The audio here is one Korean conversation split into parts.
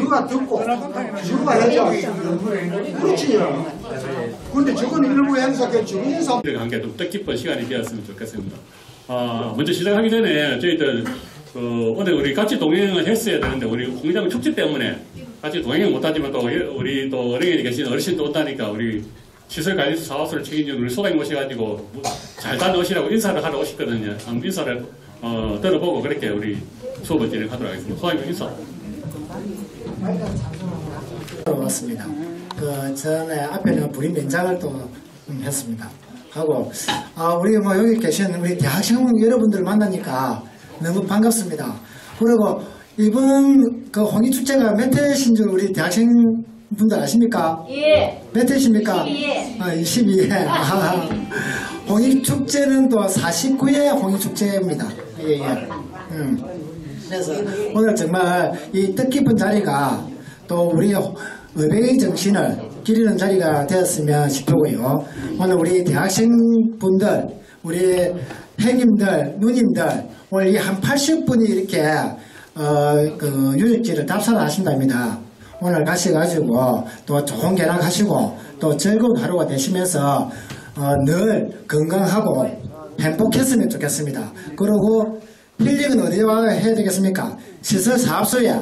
기류가 듣고 기류가 해야지. 그렇지. 그런데 저건 일부 행사께 주민사 관계 좀 뜻깊은 시간이 되었으면 좋겠습니다. 먼저 시작하기 전에 저희들 오늘 우리 같이 동행을 했어야 되는데 우리 공장 축제 때문에 같이 동행을 못하지만 또 우리 또 어린이에 계신 어르신도 온다니까 우리 시설관리소 사업소를 책임지는 우리 소장님 오셔가지고 잘 다녀오시라고 인사를 하러 오셨거든요. 한번 인사를 들어보고 그렇게 우리 수업을 진행하도록 하겠습니다. 소장님 인사. 왔습니다. 그 전에 앞에는 부임 연장을 또 했습니다. 하고 우리 뭐 여기 계신 우리 대학생 여러분들 만나니까 너무 반갑습니다. 그리고 이번 그 홍익축제가 몇 회신 줄 우리 대학생 분들 아십니까? 예. 몇 회십니까? 22회. 22회. 홍익축제는 또 49회 홍익축제입니다. 예. 그래서 오늘 정말 이 뜻깊은 자리가 또 우리 의백의 정신을 기리는 자리가 되었으면 싶고요. 오늘 우리 대학생분들, 우리 형님들, 누님들, 오늘 이 한 80분이 이렇게 그 유적지를 답사하신답니다. 오늘 가셔가지고 또 좋은 견학하시고 또 즐거운 하루가 되시면서 늘 건강하고 행복했으면 좋겠습니다. 그리고 힐링은 어디에 와서 해야 되겠습니까? 시설사업소에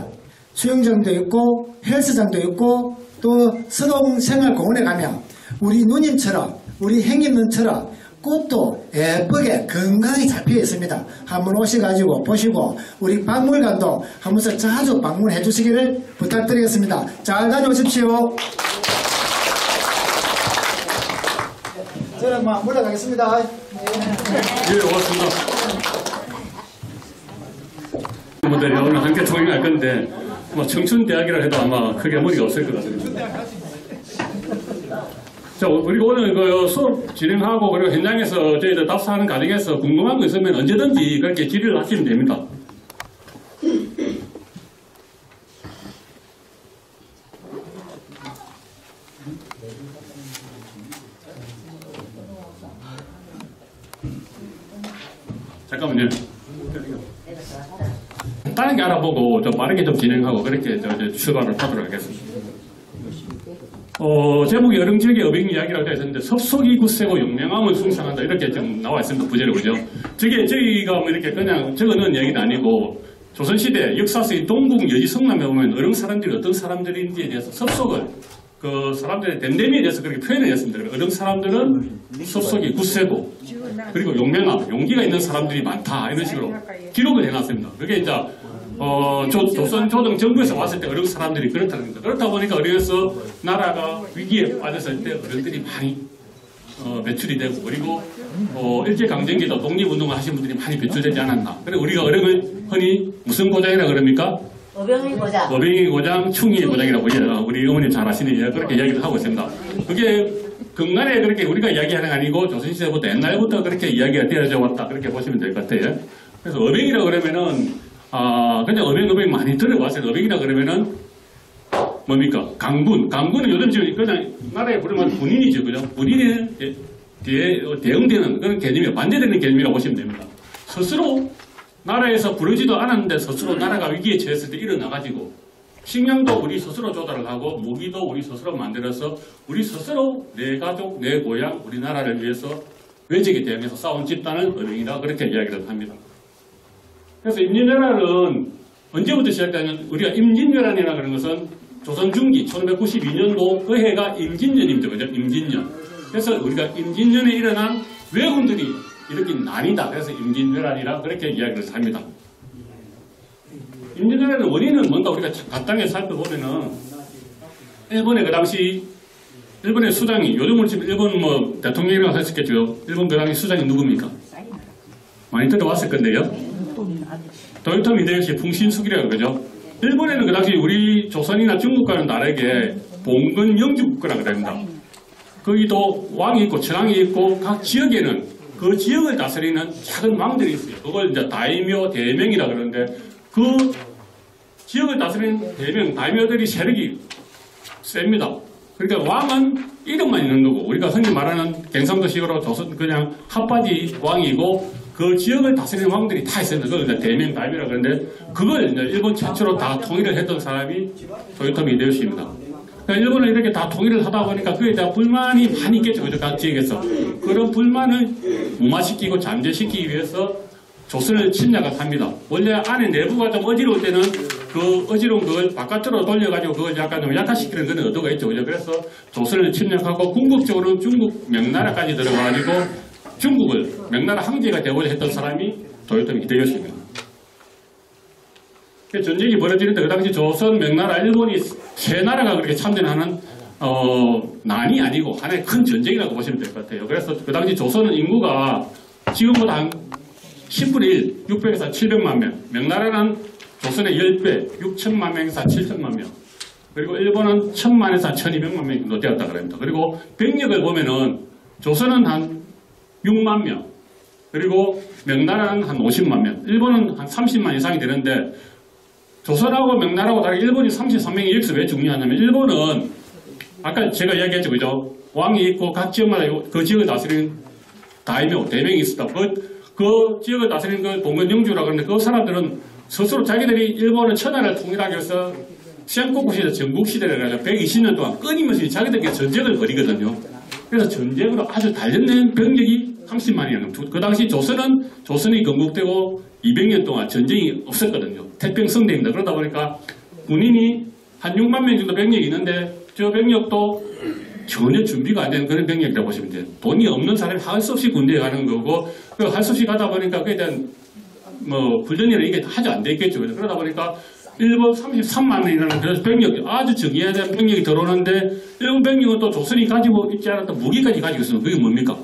수영장도 있고 헬스장도 있고 또 서동생활공원에 가면 우리 누님처럼 우리 형님들처럼 꽃도 예쁘게 건강히 잡혀 있습니다. 한번 오셔가지고 보시고 우리 박물관도 한 번씩 자주 방문해 주시기를 부탁드리겠습니다. 잘 다녀오십시오. 저는 막 물러가겠습니다. 예, 고맙습니다. 분들이 오늘 함께 통행할 건데 뭐 청춘대학이라 해도 아마 크게 무리가 없을 것 같습니다. 자, 그리고 오늘 그 수업 진행하고 그리고 현장에서 저희들 답사하는 과정에서 궁금한 거 있으면 언제든지 그렇게 질의를 하시면 됩니다. 잠깐만요. 다른 게 알아보고 좀 빠르게 좀 진행하고 그렇게 출발을 하도록 하겠습니다. 제목이 여름지역의 어빙 이야기라고 되어 있었는데 섭속이 굳세고 용맹함은 숭상한다 이렇게 좀 나와 있습니다. 부제로 그죠? 저희가 뭐 이렇게 그냥 적어놓은 얘기는 아니고 조선시대 역사서의 동국 여지 성남에 보면 어른 사람들이 어떤 사람들인지에 대해서 섭속을 그 사람들의 댐댐이에 대해서 그렇게 표현을 했습니다. 어른 사람들은 섭속이 굳세고 그리고 용맹함, 용기가 있는 사람들이 많다 이런 식으로 기록을 해놨습니다. 그게 이제 조선 조정 정부에서 왔을 때 어른 사람들이 그렇다는 겁니다. 그렇다 보니까 어려서 나라가 위기에 빠졌을 때 어른들이 많이 배출이 되고 그리고 일제강점기도 독립운동을 하신 분들이 많이 배출되지 않았나. 그리고 우리가 어른을 흔히 무슨 고장이라 그럽니까? 어병의 고장. 어병의 고장, 충의의 고장이라고 우리 어머님 잘 아시는 그렇게 이야기를 하고 있습니다. 그게 근간에 그렇게 우리가 이야기하는 게 아니고 조선시대부터 옛날부터 그렇게 이야기가 되어져 왔다. 그렇게 보시면 될 것 같아요. 그래서 어병이라 그러면은 그냥 어병 많이 들어봤어요. 어병이라 그러면은 뭡니까? 강군. 강군은 요즘 지금 그냥 나라에 부르면 군인이죠. 그죠? 군인에 대응되는 그런 개념이에요. 반대되는 개념이라고 보시면 됩니다. 스스로 나라에서 부르지도 않았는데 스스로 나라가 위기에 처했을 때 일어나가지고 식량도 우리 스스로 조달을 하고 무기도 우리 스스로 만들어서 우리 스스로 내 가족, 내 고향, 우리나라를 위해서 외적에 대항해서 싸운 집단을 어병이라 그렇게 이야기를 합니다. 그래서 임진왜란은 언제부터 시작되냐면 우리가 임진왜란이라는 그런 것은 조선 중기 1592년도 그 해가 임진년입니다. 그죠? 임진년. 그래서 우리가 임진년에 일어난 왜군들이 일으킨 난이다. 그래서 임진왜란이라 그렇게 이야기를 합니다. 임진왜란의 원인은 뭔가 우리가 간단하게 살펴보면은 일본의 그 당시 일본의 수장이 요즘으로 치면 일본 뭐 대통령이라고 하셨겠죠. 일본 그 당시 수장이 누굽니까? 많이 들어봤을 건데요. 도요토미 히데요시 풍신수기라고 그러죠. 일본에는 그 당시 우리 조선이나 중국과는 다르게 봉건 영주국가라고 합니다. 거기도 왕이 있고 천황이 있고 각 지역에는 그 지역을 다스리는 작은 왕들이 있어요. 그걸 이제 다이묘, 대명이라 그러는데 그 지역을 다스리는 대명, 다이묘들이 세력이 셉니다. 그러니까 왕은 이름만 있는 거고 우리가 흔히 말하는 경상도식으로 조선 그냥 핫바지 왕이고 그 지역을 다스리는 왕들이 다 있었는데 그걸 대명다임이라 그러는데 그걸 이제 일본 최초로 다 통일을 했던 사람이 토요토미 히데요시입니다. 그러니까 일본을 이렇게 다 통일을 하다 보니까 그에 대한 불만이 많이 있겠죠. 그죠? 각 지역에서. 그런 불만을 무마시키고 잠재시키기 위해서 조선을 침략을 합니다. 원래 안에 내부가 좀 어지러울 때는 그 어지러운 걸 바깥으로 돌려가지고 그걸 약간 좀 약화시키는 그런 의도가 있죠. 그죠? 그래서 조선을 침략하고 궁극적으로는 중국 명나라까지 들어가가지고 중국을 명나라 황제가 되고자 했던 사람이 토요토미 히데요시입니다. 전쟁이 벌어지는데 그 당시 조선, 명나라, 일본이 세 나라가 그렇게 참전하는 난이 아니고 하나의 큰 전쟁이라고 보시면 될 것 같아요. 그래서 그 당시 조선은 인구가 지금보다 한 10분의 1, 600에서 700만 명. 명나라는 조선의 10배, 6천만 명에서 7천만 명. 그리고 일본은 1000만에서 1200만 명 정도 되었다 그럽니다. 그리고 병력을 보면은 조선은 한 6만 명. 그리고 명나라는 한 50만 명. 일본은 한 30만 이상이 되는데 조선하고 명나라하고 다르게 일본이 33명이 여기서 왜 중요하냐면 일본은 아까 제가 이야기했죠. 그죠? 왕이 있고 각 지역마다 그 지역을 다스리는 다이묘, 대명이 있었다. 그 지역을 다스리는 그 봉건영주라고 하는데 그 사람들은 스스로 자기들이 일본을 천하를 통일하기 위해서 시한코쿠 시대, 전국시대를 해서 120년 동안 끊임없이 자기들끼리 전쟁을 벌이거든요. 그래서 전쟁으로 아주 단련된 병력이 30만이라는 그 당시 조선이 건국되고 200년 동안 전쟁이 없었거든요. 태평성대입니다. 그러다 보니까 군인이 한 6만 명 정도 병력이 있는데 저 병력도 전혀 준비가 안 되는 그런 병력이라고 보시면 돼요. 돈이 없는 사람이 할 수 없이 군대에 가는 거고 할 수 없이 가다 보니까 그에 대한 훈련이나 이게 하지 안 되겠죠. 그러다 보니까 일본 33만 명이라는 그런 병력이 아주 정의해야 되는 병력이 들어오는데 일본 병력은 또 조선이 가지고 있지 않았던 무기까지 가지고 있으면 그게 뭡니까?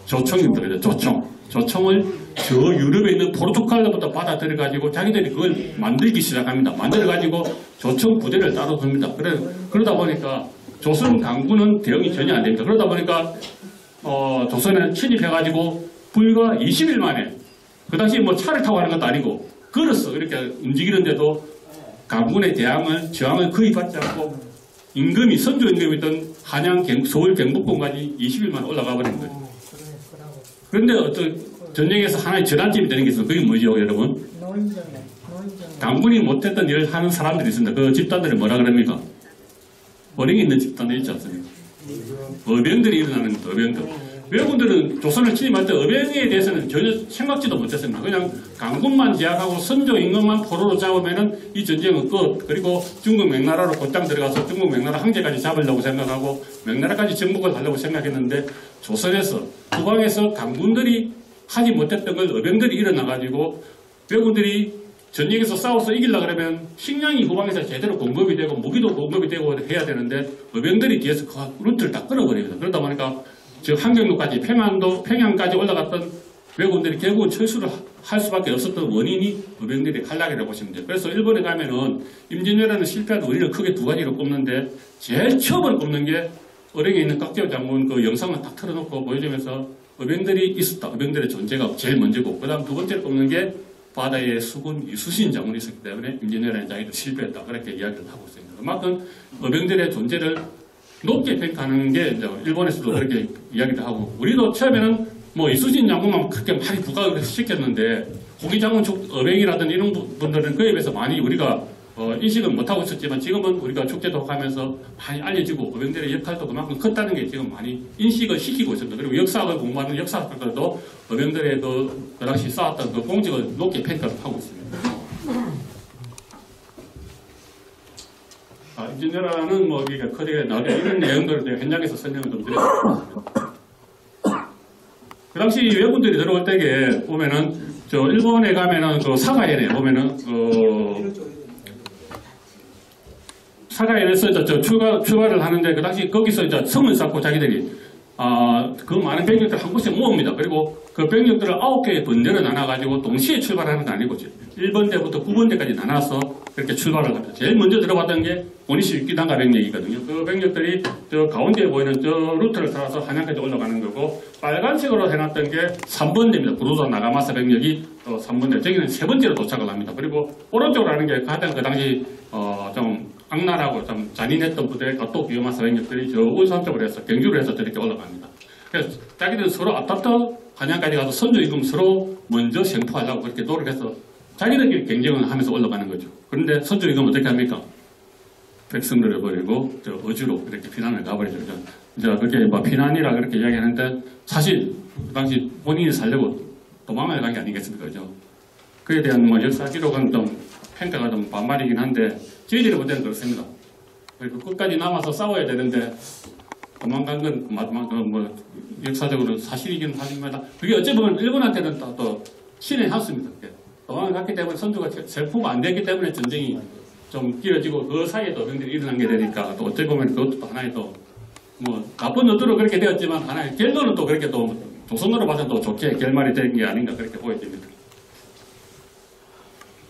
조총입니다. 그죠? 조총을 저 유럽에 있는 포르투갈로부터 받아들여가지고 자기들이 그걸 만들기 시작합니다. 만들어가지고 조총 부대를 따로 둡니다. 그러다 보니까 조선 강군은 대응이 전혀 안 됩니다. 그러다 보니까 조선에 침입해가지고 불과 20일 만에 그 당시 뭐 차를 타고 하는 것도 아니고 걸어서 이렇게 움직이는데도 강군의 저항을 거의 받지 않고 선조 임금이 있던 한양, 서울, 경북권까지 20일 만에 올라가 버린 거예요. 그런데 어떤 전쟁에서 하나의 전환점이 되는 게 있어요. 그게 뭐죠, 여러분? 강군이 못했던 일을 하는 사람들이 있습니다. 그 집단들을 뭐라 그럽니까? 어령이 있는 집단들이 있지 않습니까? 어병들이 일어나는 어병들. 외국인들은 조선을 침입할 때 어병에 대해서는 전혀 생각지도 못했습니다. 그냥 강군만 제압하고 선조 임금만 포로로 잡으면은 이 전쟁은 끝. 그리고 중국 명나라로 곧장 들어가서 중국 명나라 황제까지 잡으려고 생각하고 명나라까지 정복을 하려고 생각했는데 조선에서 후방에서 강군들이 하지 못했던 걸 어병들이 일어나가지고 외국인들이 전쟁에서 싸워서 이기려고 그러면 식량이 후방에서 제대로 공급이 되고 무기도 공급이 되고 해야 되는데 어병들이 뒤에서 그 루트를 다 끊어버립니다. 그러다 보니까 즉 한경로까지 평양까지 올라갔던 외국인들이 결국은 철수를 할 수밖에 없었던 원인이 어병들의 탈락이라고 보시면 돼요. 그래서 일본에 가면은 임진왜란을 실패한 원인을 크게 두 가지로 꼽는데 제일 처음으로 꼽는 게 어령에 있는 깍지오 장군 그 영상을 딱 틀어놓고 보여주면서 어병들이 있었다. 어병들의 존재가 제일 먼저고 그 다음 두 번째로 꼽는 게 바다에 수군 이수신 장군이 있었기 때문에 임진왜란에 자기도 실패했다. 그렇게 이야기를 하고 있습니다. 그만큼 어병들의 존재를 높게 평가하는 게 이제 일본에서도 그렇게 이야기도 하고 우리도 처음에는 뭐 이수진 장군만 그렇게 많이 부각을 시켰는데 고기 장군 어병이라든지 이런 분들은 그에 비해서 많이 우리가 인식은 못하고 있었지만 지금은 우리가 축제도 하면서 많이 알려지고 어병들의 역할도 그만큼 컸다는 게 지금 많이 인식을 시키고 있습니다. 그리고 역사학을 공부하는 역사학들도 어병들의 그 당시 쌓았던 그 공직을 높게 평가를 하고 있습니다. 임진왜란은 뭐 이게 크게 나중에 이런 내용들을 제가 현장에서 설명을 좀 드렸습니다. 그 당시 외국인들이 들어올 때에 보면은 저 일본에 가면은 그 사가현에 보면은 사가현에서 저 출발을 하는데 그 당시 거기서 이제 성을 쌓고 자기들이 그 많은 병력들을 한 곳에 모읍니다. 그리고 그 병력들을 9개의 번대로 나눠가지고 동시에 출발하는 건 아니고 1번대부터 9번대까지 나눠서 그렇게 출발을 합니다. 제일 먼저 들어봤던 게 오니시 육기단가 병력이거든요. 그 병력들이 저 가운데에 보이는 저 루트를 따라서 한양까지 올라가는 거고 빨간색으로 해놨던 게 3번대입니다. 구로사 나가마사 병력이 3번대. 저기는 3번째로 도착을 합니다. 그리고 오른쪽으로 하는 게 가장 그 당시 좀 악랄하고 좀 잔인했던 부대 가또 비오마사 병력들이 저 울산 쪽으로 해서 경주로 해서 저렇게 올라갑니다. 그래서 자기들은 서로 앞다퉈 한양까지 가서 선조 임금 서로 먼저 생포하려고 그렇게 노력해서 자기들끼리 경쟁을 하면서 올라가는 거죠. 그런데 선조 임금은 어떻게 합니까? 백성들을 버리고 저 어주로 이렇게 피난을 가버리죠. 이제 그렇게 뭐 피난이라 그렇게 이야기하는데 사실 그 당시 본인이 살려고 도망을 간 게 아니겠습니까? 그죠? 그에 대한 뭐 역사 기록은 좀 평가가 좀 반말이긴 한데 저희들이 볼 때는 그렇습니다. 그리고 끝까지 남아서 싸워야 되는데 도망간 건 뭐 역사적으로 사실이긴 하지만 그게 어찌 보면 일본한테는 또 신의 한수입니다. 도망을 갔기 때문에 선조가 self가 안 됐기 때문에 전쟁이 좀 길어지고 그 사이에 또 병들이 일어난 게 되니까 또 어찌 보면 그것도 또 하나의 또 뭐 나쁜 의도로 그렇게 되었지만 하나의 결론은 또 그렇게 또 조선으로 봐서 또 좋게 결말이 된 게 아닌가 그렇게 보여집니다.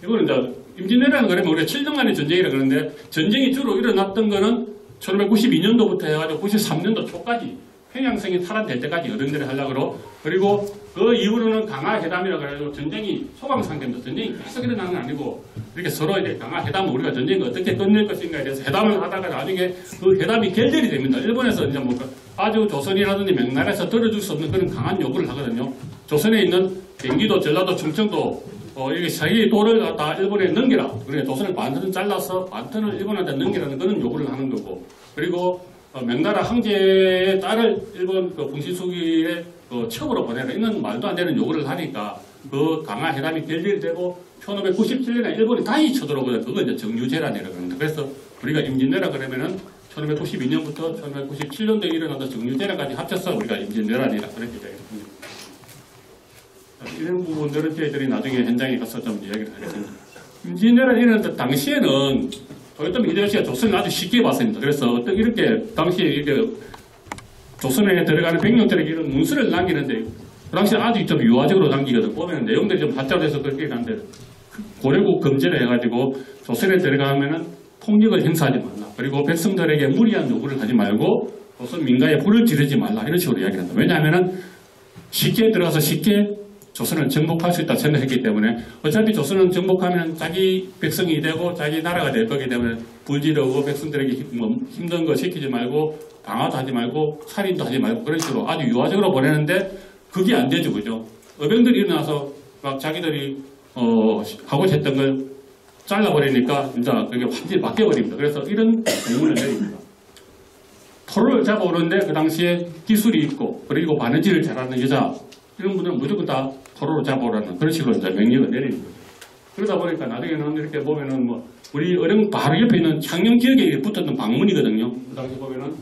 이거는 이제 임진왜란은 그러면 우리가 7년간의 전쟁이라 그러는데 전쟁이 주로 일어났던 거는 1592년도부터 해가지고 93년도 초까지 평양성이 탈환될 때까지 어른들이 하려고 그리고 그 이후로는 강화회담이라고 해가지고 전쟁이 소강상태입니다. 전쟁이 계속 일어나는 건 아니고 이렇게 서로 이제 강화회담을 우리가 전쟁을 어떻게 끝낼 것인가에 대해서 회담을 하다가 나중에 그 회담이 결렬이 됩니다. 일본에서 이제 뭐 아주 조선이라든지 명나라에서 들어줄 수 없는 그런 강한 요구를 하거든요. 조선에 있는 경기도, 전라도, 충청도 이게 자기 도를 갖다 일본에 넘겨라. 그러니까 조선을 반턴을 잘라서 반턴을 일본한테 넘기라는 그런 요구를 하는 거고 그리고 명나라 황제의 딸을 일본 그 분신수기의 첩으로 보내라. 이런 말도 안 되는 요구를 하니까 그 강화 회담이 결렬이 되고 1597년에 일본이 다시 쳐들어오거든요. 그거 이제 정유재란이라고 합니다. 그래서 우리가 임진왜란 그러면은 1592년부터 1597년도에 일어났던 정유재란까지 합쳐서 우리가 임진왜란이라 그렇게 되겠습니다. 이런 부분들은 저희들이 나중에 현장에 가서 좀 이야기를 하겠습니다. 임진왜란이 일어났던 당시에는 도요토미 히데요시가 조선을 아주 쉽게 봤습니다. 그래서 어떤 이렇게 당시에 이렇게 조선에 들어가는 백령들에게 이런 문서를 남기는데 그 당시에 아주 좀 유화적으로 남기거든. 보면 내용들이 좀 발달해서 그렇게 하는데 고려국 금지를 해가지고 조선에 들어가면은 폭력을 행사하지 말라. 그리고 백성들에게 무리한 요구를 하지 말고 조선 민가에 불을 지르지 말라. 이런 식으로 이야기를 한다. 왜냐하면은 쉽게 들어가서 쉽게 조선을 정복할 수 있다 생각했기 때문에 어차피 조선은 정복하면 자기 백성이 되고 자기 나라가 될 거기 때문에 불지르고 백성들에게 힘든 거 시키지 말고 방화도 하지 말고 살인도 하지 말고 그런 식으로 아주 유화적으로 보내는데 그게 안 되죠. 그죠? 어병들이 일어나서 막 자기들이 하고 싶었던 걸 잘라버리니까 이제 그게 완전히 바뀌어버립니다. 그래서 이런 공문을 내립니다. 포로를 잡아오는데 그 당시에 기술이 있고 그리고 바느질을 잘하는 여자 이런 분들은 무조건 다 포로로 잡아오라는 그런 식으로 이제 명령을 내리는 거죠. 그러다 보니까 나중에는 이렇게 보면은 뭐 우리 어령 바로 옆에 있는 창녕 지역에 붙었던 방문이거든요. 그 당시 보면은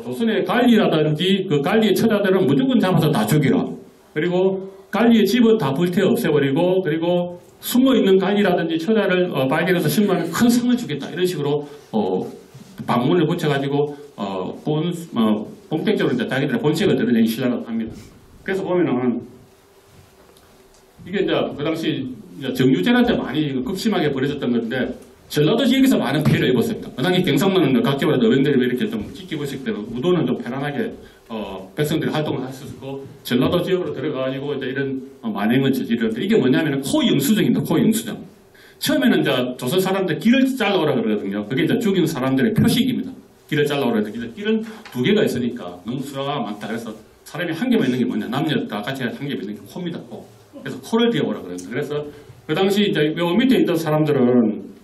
조선의 관리라든지 그 관리의 처자들은 무조건 잡아서 다 죽이라. 그리고 관리의 집은 다 불태워 없애버리고 그리고 숨어있는 관리라든지 처자를 발견해서 신문하면 큰 상을 주겠다. 이런 식으로 방문을 붙여가지고 본격적으로 이제 자기들의 본색을 드러내기 시작을 합니다. 그래서 보면은 이게 이제 그 당시 정유재란 때 많이 극심하게 벌어졌던 건데 전라도 지역에서 많은 피해를 입었습니다. 그 당시 경상도는 각지마다 어병들이 이렇게 좀 지키고 있었기 때문에 우도는 좀 편안하게 백성들이 활동을 할 수 있었고 전라도 지역으로 들어가가지고 이제 이런 만행을 저지르는데 이게 뭐냐면은 코영수정입니다. 코영수정. 처음에는 이제 조선 사람들 길을 잘라오라 그러거든요. 그게 이제 죽인 사람들의 표식입니다. 길을 잘라오라 그러는데 길은 두 개가 있으니까 너무 수라가 많다. 그래서 사람이 한 개만 있는 게 뭐냐. 남녀 다 같이 한 개만 있는 게 코입니다. 코. 그래서 코를 비워오라 그랬는데 그래서 그 당시 이제 요 밑에 있던 사람들은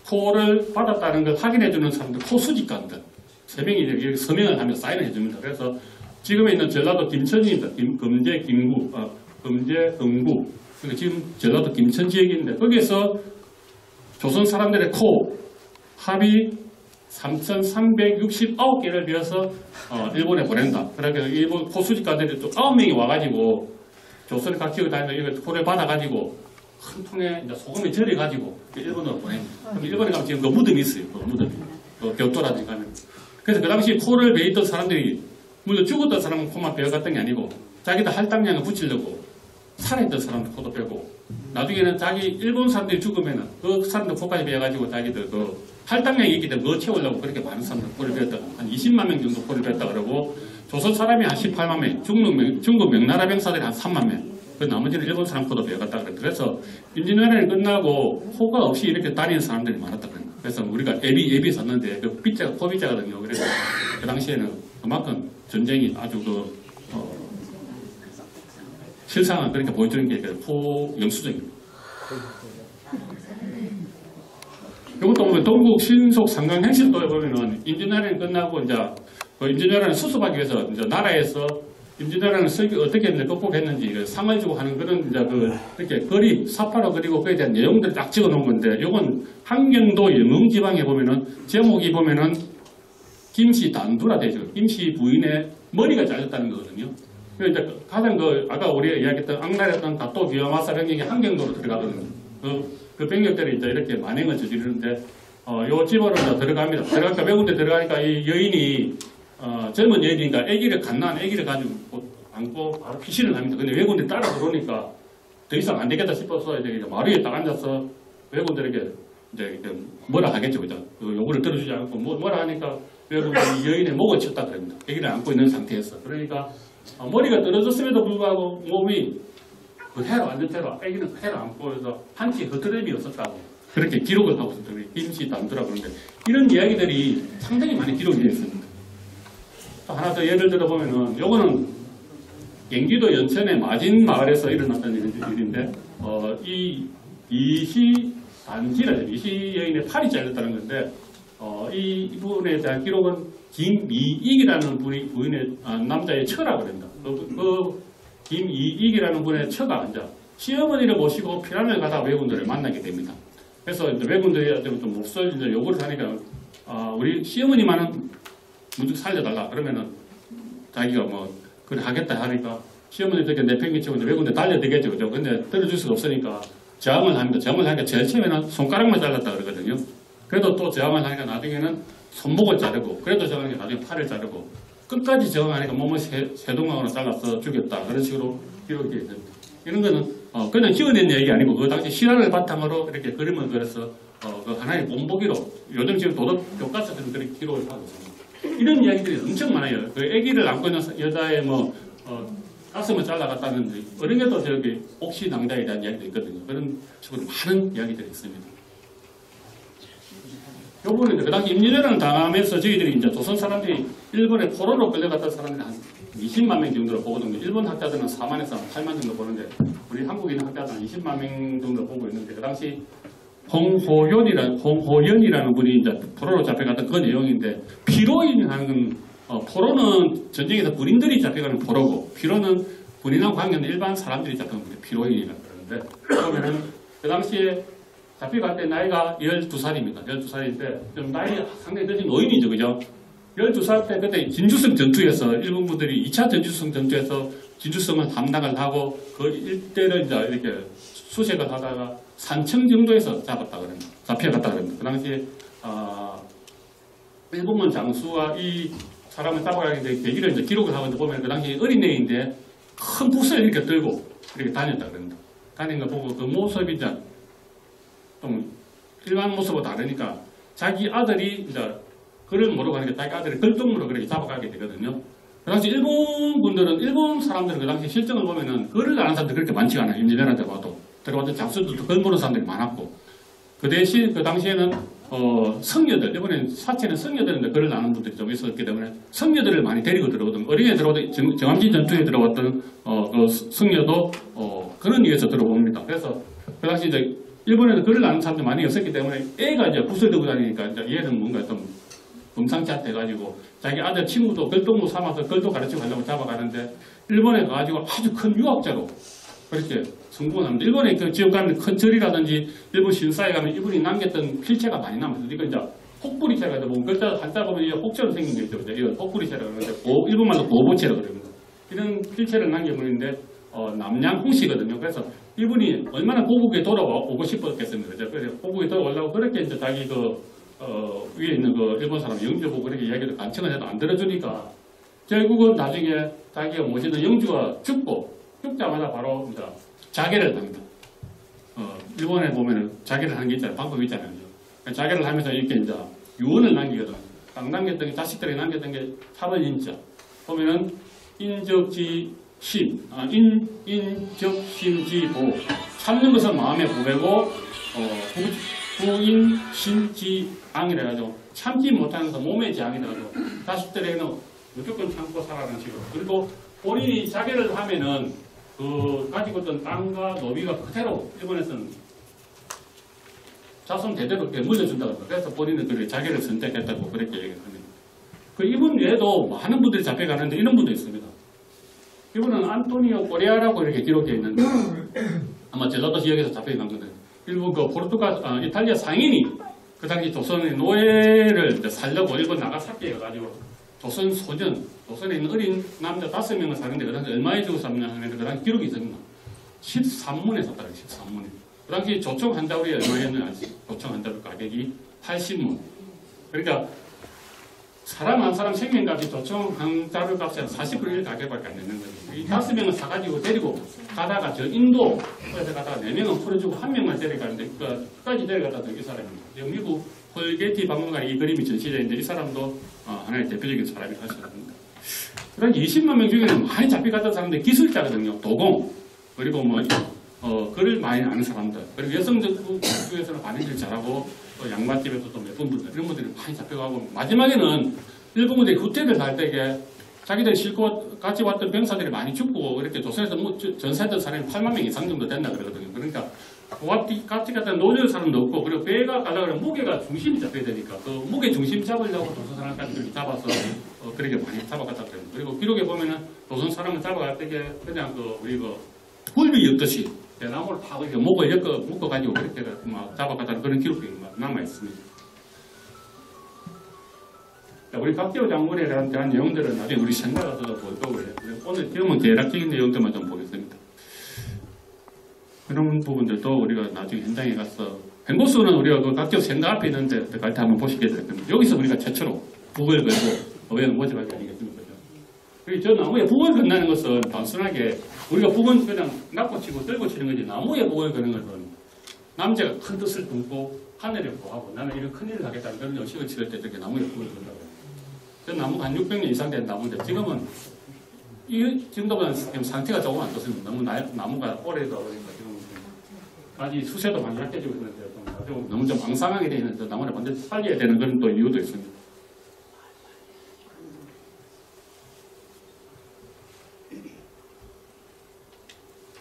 코를 받았다는 걸 확인해주는 사람들, 코 수집관들 3명이 여기 서명을 하며 사인을 해줍니다. 그래서 지금에 있는 전라도 김천입니다. 금제, 김구, 금제, 금구. 그러니까 지금 전라도 김천 지역인데 거기에서 조선 사람들의 코 합이 3,369개를 비워서 일본에 보낸다. 그러니까 일본 코 수집가들이 또 9명이 와가지고 조선 각 지역에 다니면서 코를 받아가지고 큰 통에 이제 소금에 절여가지고 일본으로 보냅니다. 그럼 일본에 가면 지금 그 무덤이 있어요. 그 무덤이. 그 격도라든지 가면. 그래서 그 당시 코를 베었던 사람들이 물론 죽었던 사람은 코만 베어갔던 게 아니고 자기도 할당량을 붙이려고 살아있던 사람들 코도 빼고 나중에는 자기 일본 사람들이 죽으면은 그 사람들 코까지 베어가지고 자기들 그 할당량이 있기 때문에 그거 채우려고 그렇게 많은 사람들 코를 베었다. 한 20만 명 정도 코를 베었다 그러고 조선 사람이 한 18만 명, 중국 명나라 병사들이 한 3만 명. 그 나머지는 일본 사람 코도 베어갔다 그랬다. 그래서 임진왜란이 끝나고 코가 없이 이렇게 다니는 사람들이 많았다 그랬다. 그래서 우리가 애비 샀는데 그 빗자가 코빗자거든요. 그래서 그 당시에는 그만큼 전쟁이 아주 실상을 그렇게 보여주는 게 호영수증입니다. 이것도 보면 동국 신속 상강 행실도에 보면은 임진왜란이 끝나고 이제 임진왜란을 수습하기 위해서 이제 나라에서 임진왜란을 어떻게 극복했는지 상을 주고 하는 그런 이제 이렇게 거리 사파로 그리고 그에 대한 내용들을 딱 찍어 놓은 건데, 이건 함경도 영흥지방에 보면은 제목이 보면은 김씨 단두라 되죠. 김씨 부인의 머리가 잘렸다는 거거든요. 그러니까 가장 아까 우리가 이야기했던 악랄했던 다또 비와마사 병력이 함경도로 들어가거든요. 그 병력들이 이제 이렇게 만행을 저지르는데, 요 집으로 이제 들어갑니다. 들어가니까 외국에 들어가니까 이 여인이, 젊은 여인이니까 갓난 아기를 가지고 안고 바로 피신을 합니다. 근데 외국인들이 따라 들어오니까 더 이상 안 되겠다 싶어서 이제 마루 위에 딱 앉아서 외국인들에게 이제 뭐라 하겠죠. 그죠? 요구를 들어주지 않고 뭐라 하니까 외국인이 여인의 목을 쳤다 그럽니다. 아기를 안고 있는 상태에서. 그러니까 머리가 떨어졌음에도 불구하고 몸이 그대로 완전 대로 아기는 그대로 안고 해서 한치 흐트름이 없었다고 그렇게 기록을 하고 있습니다. 김씨 단두라 그러는데, 이런 이야기들이 상당히 많이 기록이 되어 있습니다. 또 하나 더 예를 들어 보면은, 요거는 경기도 연천의 마진 마을에서 일어났던 일인데, 이시 단지라죠. 이시 여인의 팔이 잘렸다는 건데, 이분에 대한 기록은 김이익이라는 부인의 남자의 처라고 합니다. 김이익이라는 분의 처가 이제 시어머니를 모시고 피난을 가다 외군들을 만나게 됩니다. 그래서 이제 외군들이 좀 몹쓸 이제 요구를 하니까, 우리 시어머니만은 문득 살려달라. 그러면은 자기가 그래 하겠다 하니까 시어머니 저렇게 내팽개치고 이제 외군들 달려들겠죠. 그죠? 근데 들어줄 수가 없으니까 저항을 합니다. 저항을 하니까 제일 처음에는 손가락만 잘랐다 그러거든요. 그래도 또 저항을 하니까 나중에는 손목을 자르고, 그래도 저항하니까 나중에 팔을 자르고, 끝까지 저항하니까 몸을 세동강으로 잘라서 죽였다. 그런 식으로 기록이 되어 있습니다. 이런 거는 그냥 지어낸 얘기 아니고 그 당시 실화를 바탕으로 이렇게 그림을 그려서 그 하나의 본보기로 요즘 지금 도덕 교과서들은 그렇게 기록을 하고 있습니다. 이런 이야기들이 엄청 많아요. 그 아기를 안고 있는 여자의 가슴을 잘라갔다는데, 어린 게도 저기 옥시낭자에 대한 이야기도 있거든요. 그런 식으로 많은 이야기들이 있습니다. 요번에 그 당시 임진왜란을 당하면서 저희들이 이제 조선 사람들이 일본에 포로로 끌려갔던 사람들이 한 20만 명 정도로 보거든요. 일본 학자들은 4만에서 8만 정도 보는데, 우리 한국에 있는 학자들은 20만 명 정도 보고 있는데, 그 당시 홍호연이라는 분이 이제 포로로 잡혀갔던 그 내용인데, 피로인이라는 건 포로는 전쟁에서 군인들이 잡혀가는 포로고, 피로는 군인하고 관계없는 일반 사람들이 잡혀가는 피로인이라고 그러는데, 그러면은 그 당시에 잡혀갈 때 나이가 12살입니다. 12살인데 좀 나이 상당히 늦은 노인이죠. 그죠? 12살 때 그때 진주성 전투에서 일본 분들이 2차 진주성 전투에서 진주성을 함락을 하고 그 일대를 이제 이렇게 수색을 하다가 산청 정도에서 잡혀갔다 그럽니다. 그 당시에 일본군 장수와 이 사람을 잡아가게 된 계기를 이제 기록을 하고 보면 그 당시 어린애인데 큰 붓을 이렇게 들고 이렇게 다녔다 그럽니다. 다니는 거 보고 그 모습이 이제 좀 일반 모습과 다르니까 자기 아들이 이제 글을 모르고 하니까 자기 아들이 글동무로 그렇게 잡아가게 되거든요. 그 당시 일본 사람들은 그 당시 실정을 보면은 글을 아는 사람들이 그렇게 많지가 않아요. 임진왜란 때 봐도 들어봤던 장수들도 글 모르는 사람들이 많았고, 그 대신 그 당시에는 성녀들, 이번엔 사체는 성녀들인데 글을 아는 분들이 좀 있었기 때문에 성녀들을 많이 데리고 들어오던, 어린애 들어오던 정암진 전투에 들어왔던 그 성녀도 그런 이유에서 들어옵니다. 그래서 그 당시 이제 일본에는 글을 아는 사람들이 많이 없었기 때문에 애가 이제 붓을 들고 다니니까 이제 얘는 뭔가 좀 범상치 않다 해가지고 자기 아들 친구도 글동무 삼아서 글도 가르치고 하려고 잡아가는데, 일본에 가가지고 아주 큰 유학자로 그렇게 성공을 합니다. 일본에 그 지역 가는 큰 절이라든지 일본 신사에 가면 이분이 남겼던 필체가 많이 남았어요. 이거 이제 혹부리체가 보면 글자 한자 보면 이 혹처럼 생긴 게 있죠. 이건 혹부리체라고 그러는데 일본말로 고보체라고 그럽니다. 이런 필체를 남긴 분인데 남양홍씨거든요. 그래서 이분이 얼마나 고국에 돌아오고 싶었겠습니까? 그래서 고국에 돌아오려고 그렇게 이제 자기 위에 있는 그 일본 사람 영주보고 그렇게 이야기를 간청을 해도 안 들어주니까 결국은 나중에 자기가 모시던 영주가 죽자마자 바로 이제 자결을 합니다. 일본에 보면은 자결을 하는 게 있잖아요. 방법이 있잖아요. 자결을 하면서 이렇게 이제 유언을 남기거든. 딱 남겼던 게, 자식들이 남겼던 게 사번인자. 보면은 인적심지보. 참는 것은 마음의 보배고, 부인신지앙이라 해가지고 참지 못하는 것은 몸의 지앙이라 해가지고 자식들에게는 무조건 참고 살아라는 식으로. 그리고 본인이 자결을 하면은 그 가지고 있던 땅과 노비가 그대로 일본에서는 자손 대대로 이렇게 물려준다고 합니다. 그래서 본인은 그 자결을 선택했다고 그렇게 얘기를 합니다. 그 이분 외에도 많은 분들이 잡혀가는데 이런 분도 있습니다. 이분은 안토니오 꼬레아라고 이렇게 기록되어 있는데 아마 젤라도 지역에서 잡혀간 건데 일부 그 이탈리아 상인이 그 당시 조선의 노예를 이제 살려고 일본 나가사키에 가가지고 조선 소년, 조선에 있는 어린 남자 5명을 사는데 그 당시 얼마에 주고 샀냐 하는데 그 당시 기록이 있습니다. 13문에 샀다고 13문에. 그 당시 조총 한 자루에 얼마였는지 아시죠? 조총 한 자루 가격이 80문. 그러니까 사람 한 사람 생명값이 조총 한 자루 값이 한 40분의 1 가격밖에 안 되는 거죠. 이 5명을 사가지고 데리고 가다가 저 인도에서 가다가 4명은 풀어주고 1명만 데려가는데 끝까지 데려갔다 이 사람입니다. 미국 홀게티 박물관에 이 그림이 전시되어 있는데 이 사람도 하나의 대표적인 사람이라고 할 수 있습니다. 그런 20만 명 중에는 많이 잡혀갔던 사람들 기술자거든요. 도공 그리고 글을 많이 아는 사람들 그리고 여성들 중에서는 반응을 잘하고 또 양반집에서 또 몇 분들 이런 분들이 많이 잡혀가고 마지막에는 일본군들이 후퇴를 할 때에 자기들이 싣고 같이 왔던 병사들이 많이 죽고 이렇게 조선에서 전사했던 사람이 8만 명 이상 정도 된다 그러거든요. 그러니까 같이 갔던 노절 사람도 없고 그리고 배가 가려고 하면 무게가 중심이 잡혀야 되니까 그 무게 중심 잡으려고 조선 사람까지 잡아서 그렇게 많이 잡아갔다 그래요. 그리고 기록에 보면은 조선 사람을 잡아갈 때 그냥 우리 굴비 엮듯이 나무를 팍 이렇게 목을 묶어가지고 그렇게 막 잡아갔다는 그런 기록이 남아있습니다. 우리 박지호 장군에 대한 내용들은 나중에 우리 생각에서도 볼 거고요. 오늘 지금은 대략적인 내용들만 좀 보겠습니다. 그런 부분들도 우리가 나중에 현장에 가서 뱅고스는 우리가 그 박지호 생각 앞에 있는데 갈 때 한번 보시게 될 겁니다. 여기서 우리가 최초로 북을 걸고 어웨는 모집하기 아니겠습니까? 그리고 저 나무에 북을 건다는 것은 단순하게 우리가 북은 그냥 납고 치고 들고 치는 거지 나무에 북을 거는 것은 남자가 큰 뜻을 품고 하늘을 보하고 나는 이런 큰일을 하겠다는 그런 의식을 치를 때 저렇게 나무에 북을 건다고 해요. 저 나무가 한 600년 이상 된 나무인데 지금은 지금보다는 상태가 조금 안 좋습니다. 너무 나무가 오래도 그러니까 지금 아직 수세도 많이 약해지고 있는데 너무 좀 앙상하게 되어 있는데 나무를 완전히 살려야 되는 그런 또 이유도 있습니다.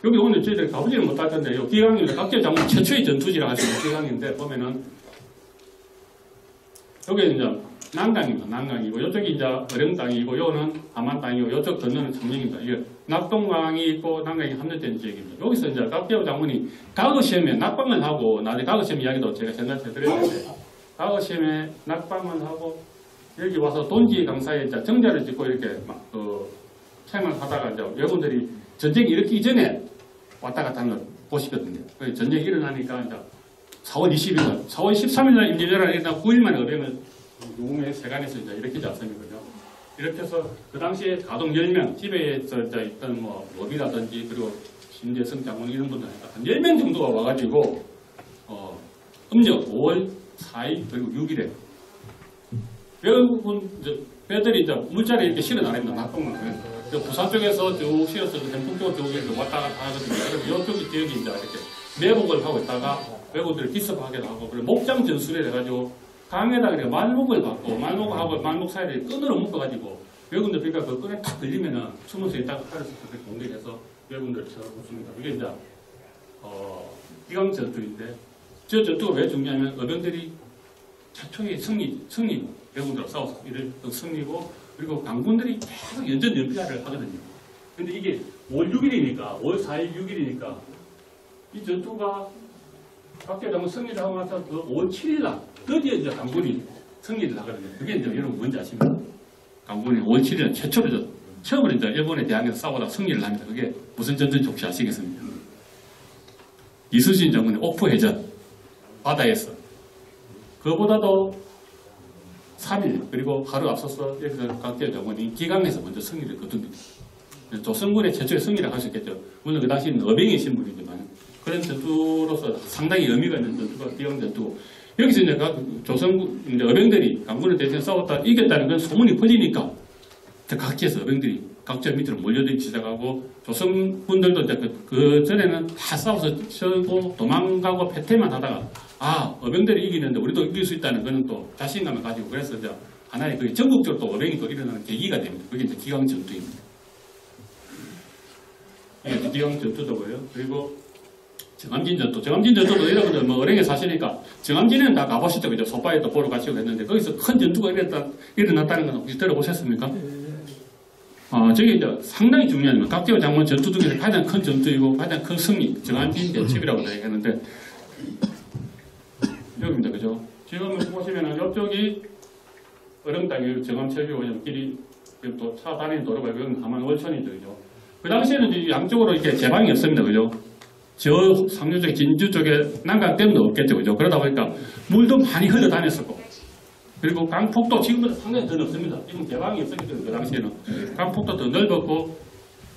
여기 오늘 저희들이 가보지는 못할 텐데, 요 기강이 각계 장군 최초의 전투지라 할 수 있는 기강인데, 보면은, 여기 이제 난강입니다. 난강이고, 요쪽이 이제 어령 땅이고, 요는 함안 땅이고, 요쪽 건너는 장령입니다. 이게 낙동강이 있고, 난강이 합류된 지역입니다. 여기서 이제 각계 장군이 가거시험에 낙방을 하고, 나중에 가거시험 이야기도 제가 전달해 드렸는데, 가거시험에 낙방을 하고, 여기 와서 돈지 강사에 이제 정자를 짓고 이렇게 막, 체험을 하다가 이제 여러분들이 전쟁이 일으키기 전에 왔다 갔다 하는 걸 보시거든요. 전쟁이 일어나니까 이제 4월 20일, 4월 13일 날 임진왜란이 일어나고 9일 만에 어병을 용의 세관에서 이제 일으키지 않습니까? 이렇게 해서 그 당시에 가동 10명, 집에 있던 노비라든지 그리고 신재성 장군 이런 분들 한 10명 정도가 와가지고 음력 5월 4일 그리고 6일에 외국은 배들이 이제 물자를 이렇게 실어 나갑니다. 낙동강. 부산 쪽에서 쭉 실어서 전북 쪽으로 쭉 이렇게 왔다 갔다 하거든요. 그리고 이쪽 지역이 이제 이렇게 매복을 하고 있다가 외국들을 기습하기도 하고, 그리고 목장 전술을 해가지고 강에다 그래 말목을 받고 말목을 하고 말목 사이를 끈으로 묶어가지고 외국들 그러니까 그 끈에 탁 걸리면은 숨어서 있다가 팔에서 그렇게 공격해서 외국들을 쳐붙습니다. 이게 이제 기강 전투인데 저 전투가 왜 중요하면 어병들이 최초의 승리 외국들하고 싸워서 이를 승리고. 그리고 강군들이 계속 연전연피를 하거든요. 근데 이게 5월 6일이니까, 5월 4일 6일이니까, 이 전투가 각계 장군 승리를 하고 나서 그 5월 7일 날, 드디어 이제 강군이 승리를 하거든요. 그게 이제 여러분 뭔지 아십니까? 강군이 5월 7일 날 최초로, 처음으로 이제 일본에 대항해서 싸우다 승리를 합니다. 그게 무슨 전투인지 혹시 아시겠습니까? 이순신 장군의 옥포해전, 바다에서. 그보다도 3일 그리고 하루 앞서서 여기서 각계 장군이 기강에서 먼저 승리를 거둡니다. 조선군의 최초의 승리라고 할 수 있겠죠. 물론 그 당시에는 어병이신 분이지만 그런 전투로서 상당히 의미가 있는 전투가 기강 전투고, 여기서 이제 조선군 이제 어병들이 강군을 대신 싸웠다 이겼다는 건 소문이 퍼지니까 각지에서 어병들이 각지 밑으로 몰려들기 시작하고, 조선군들도 이제 그 전에는 다 싸워서 쳐고 도망가고 패퇴만 하다가 어병들이 이기는데 우리도 이길 수 있다는 그런 또 자신감을 가지고, 그래서 이제 하나의 그 전국적으로 또 어뢰이 또 일어나는 계기가 됩니다. 그게 이제 기강 전투입니다. 이게 기강 전투도고요. 그리고 정암진 전투. 정암진 전투도 여러분들 뭐 어뢰에 사시니까 정암진에는 다 가보시죠. 그죠? 솥바에 또 보러 가시고 했는데 거기서 큰 전투가 일어났다는 건 혹시 들어보셨습니까? 저게 이제 상당히 중요한 건 각대호 장군 전투 중에서 가장 큰 전투이고 가장 큰 승리, 정암진 대첩이라고 얘기하는데 여기입니다. 그죠? 지금 보시면은 이쪽이 어령 땅이 정암철교 길이 또 차 다니는 도로가 여기는 가만 월천이죠. 그죠? 그 당시에는 이제 양쪽으로 이렇게 제방이 없습니다. 그죠? 저 상류 쪽에 진주 쪽에 난강댐도 없겠죠. 그죠? 그러다 보니까 물도 많이 흘러 다녔었고 그리고 강폭도 지금보다 상당히 더 넓습니다. 지금 개방이 없었기 때문에 그 당시에는 강폭도 더 넓었고